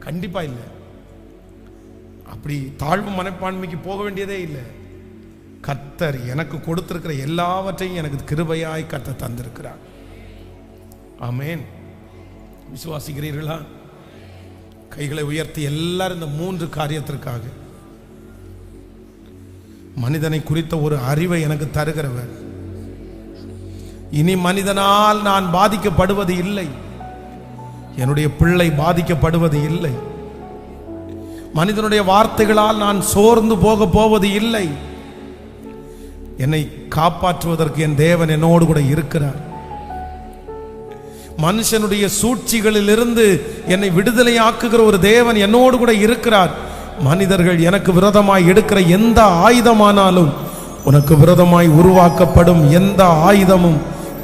Speaker 1: கண்டிப்பாக இல்லை. அப்படி தாழ்வு மனப்பான்மைக்கு போக வேண்டியதே இல்லை. கர்த்தர் எனக்கு கொடுத்திருக்கிற எல்லாவற்றையும் எனக்கு கிருபையாய் கர்த்தர் தந்திருக்கிறார். ஆமென். விசுவாசிக்கிறீர்களா? கைகளை உயர்த்தி எல்லாரும் இந்த 3 காரியத்திற்காக. மனிதனை குறித்த ஒரு அறிவை எனக்கு தருகிறவர். இனி மனிதனால் நான் பாதிக்கப்படுவது இல்லை, என்னுடைய பிள்ளை பாதிக்கப்படுவது இல்லை, மனிதனுடைய வார்த்தைகளால் நான் சோர்ந்து போக போவது இல்லை. என்னை காப்பாற்றுவதற்கு என் தேவன் என்னோடு கூட இருக்கிறார். மனுஷனுடைய சூழ்ச்சிகளில் இருந்து என்னை விடுதலை ஆக்குகிற ஒரு தேவன் என்னோடு கூட இருக்கிறார். மனிதர்கள் எனக்கு விரோதமாய் எடுக்கிற எந்த ஆயுதமானாலும், உனக்கு விரோதமாய் உருவாக்கப்படும் எந்த ஆயுதமும்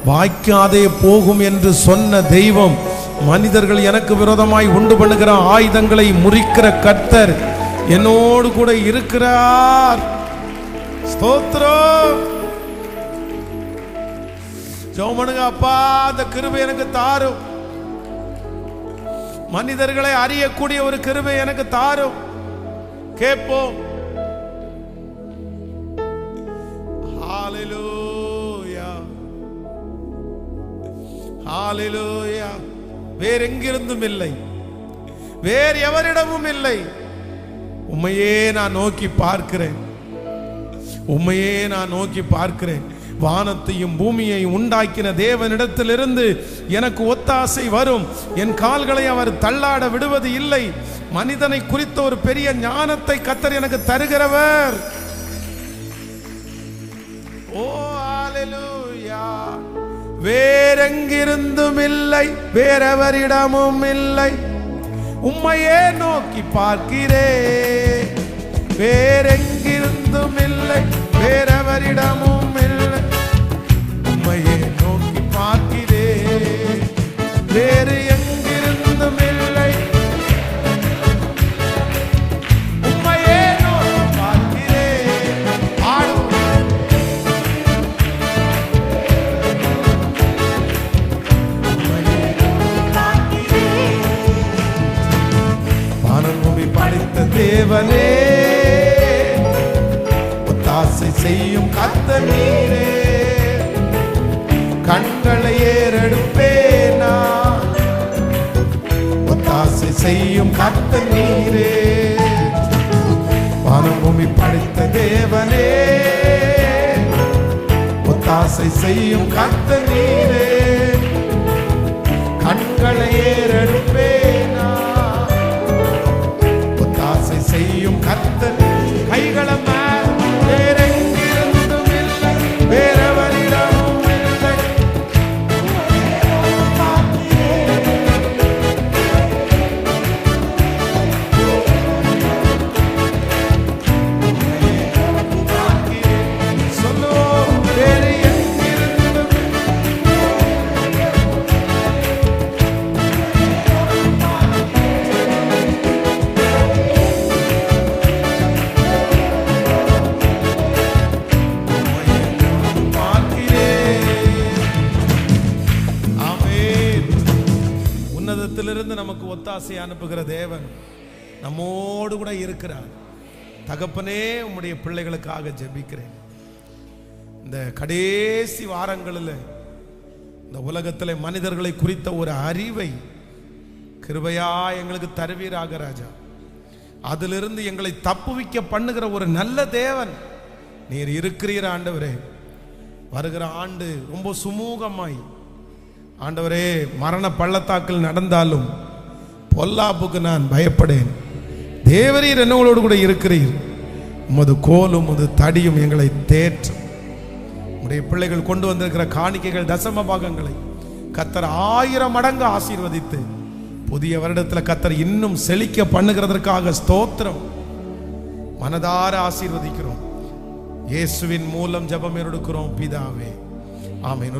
Speaker 1: வாய்க்காதே போகும் என்று சொன்ன தெய்வம், மனிதர்கள் எனக்கு விரோதமாய் உண்டு பண்ணுகிற ஆயுதங்களை முறிக்கிற கர்த்தர் என்னோடு கூட இருக்கிறார். ஸ்தோத்திரம். ஜெபமனுங்க, அப்பா அந்த கிருபை எனக்கு தாரும். மனிதர்களை அறியக்கூடிய ஒரு கிருபை எனக்கு தாரும். கேட்போம். ஹalleluya, ஹalleluya. வேற எங்கிருந்தும் இல்லை, வேறு எவரிடமும் இல்லை. உம்மையே நான் நோக்கி பார்க்கிறேன், உம்மையே நான் நோக்கி பார்க்கிறேன். வானத்தையும் பூமியையும் உண்டாக்கின தேவனிடத்திலிருந்து எனக்கு ஒத்தாசை வரும். என் கால்களை அவர் தள்ளாட விடுவது இல்லை. மனிதனை குறித்த ஒரு பெரிய ஞானத்தை கர்த்தர் எனக்கு தருகிறவர். ஓ ஹalleluya. வேறெங்கிருந்தும் இல்லை, வேறெவரிடமும் இல்லை, உம்மையே நோக்கி பார்க்கிறேன். வேறெங்கிருந்தும் இல்லை, வேறெவரிடமும் இல்லை, உம்மையே நோக்கி பார்க்கிறேன். வேறு எங்கிருந்தும் இல்லை, உம்மையே நோக்கி பார்க்கிறேன். ஆடும் உம்மையே நோக்கி பார்க்கிறேன். வானம் பூமி படைத்த தேவனே, ஒத்தாசை செய்யும் கர்த்தர் நீரே. கண்களை ஏறெடுப்பேனா, ஒத்தாசை செய்யும் கர்த்தர் நீரே. வானம் பூமி படைத்த தேவனே, ஒத்தாசை செய்யும் கர்த்தர் நீரே. கண்களை ஏறெடுப்பேனா, ஒத்தாசை செய்யும் கர்த்தர். கைகளை வேறெங்கிருந்தும் இல்லை, வேறெவரிடமும் இல்லை, சொல்லுவோம். வேறு எங்கிருந்தும் உன்னதத்திலிருந்து நமக்கு ஒத்தாசை அனுப்புகிற தேவன் நம்மோடு கூட இருக்கிறார். தகப்பனே, உம்முடைய பிள்ளைகளுக்காக ஜெபிக்கிறேன். இந்த கடைசி வாரங்களில் இந்த உலகத்திலே மனிதர்களை குறித்த ஒரு அறிவை கிருபையா எங்களுக்கு தருவீராக ராஜா. அதிலிருந்து எங்களை தப்புவிக்க பண்ணுகிற ஒரு நல்ல தேவன் நீர் இருக்கிறீர் ஆண்டவரே. வருகிற ஆண்டு ரொம்ப சுமூகமாய் ஆண்டவரே, மரண பள்ளத்தாக்கில் நடந்தாலும் பொல்லாப்புக்கு நான் பயப்படேன். தேவரீர் என்னோடு கூட இருக்கிறீர். உமது கோலும் உமது தடியும் எங்களை தேற்றும். உடைய பிள்ளைகள் கொண்டு வந்திருக்கிற காணிக்கைகள், தசம பாகங்களை கர்த்தர் 1000 மடங்கு ஆசீர்வதித்து புதிய வருடத்தில் கர்த்தர் இன்னும் செழிக்க பண்ணுகிறதற்காக ஸ்தோத்திரம். மனதார ஆசீர்வதிக்கிறோம். இயேசுவின் மூலம் ஜெபம் எடுக்கிறோம் பிதாவே, ஆமென்.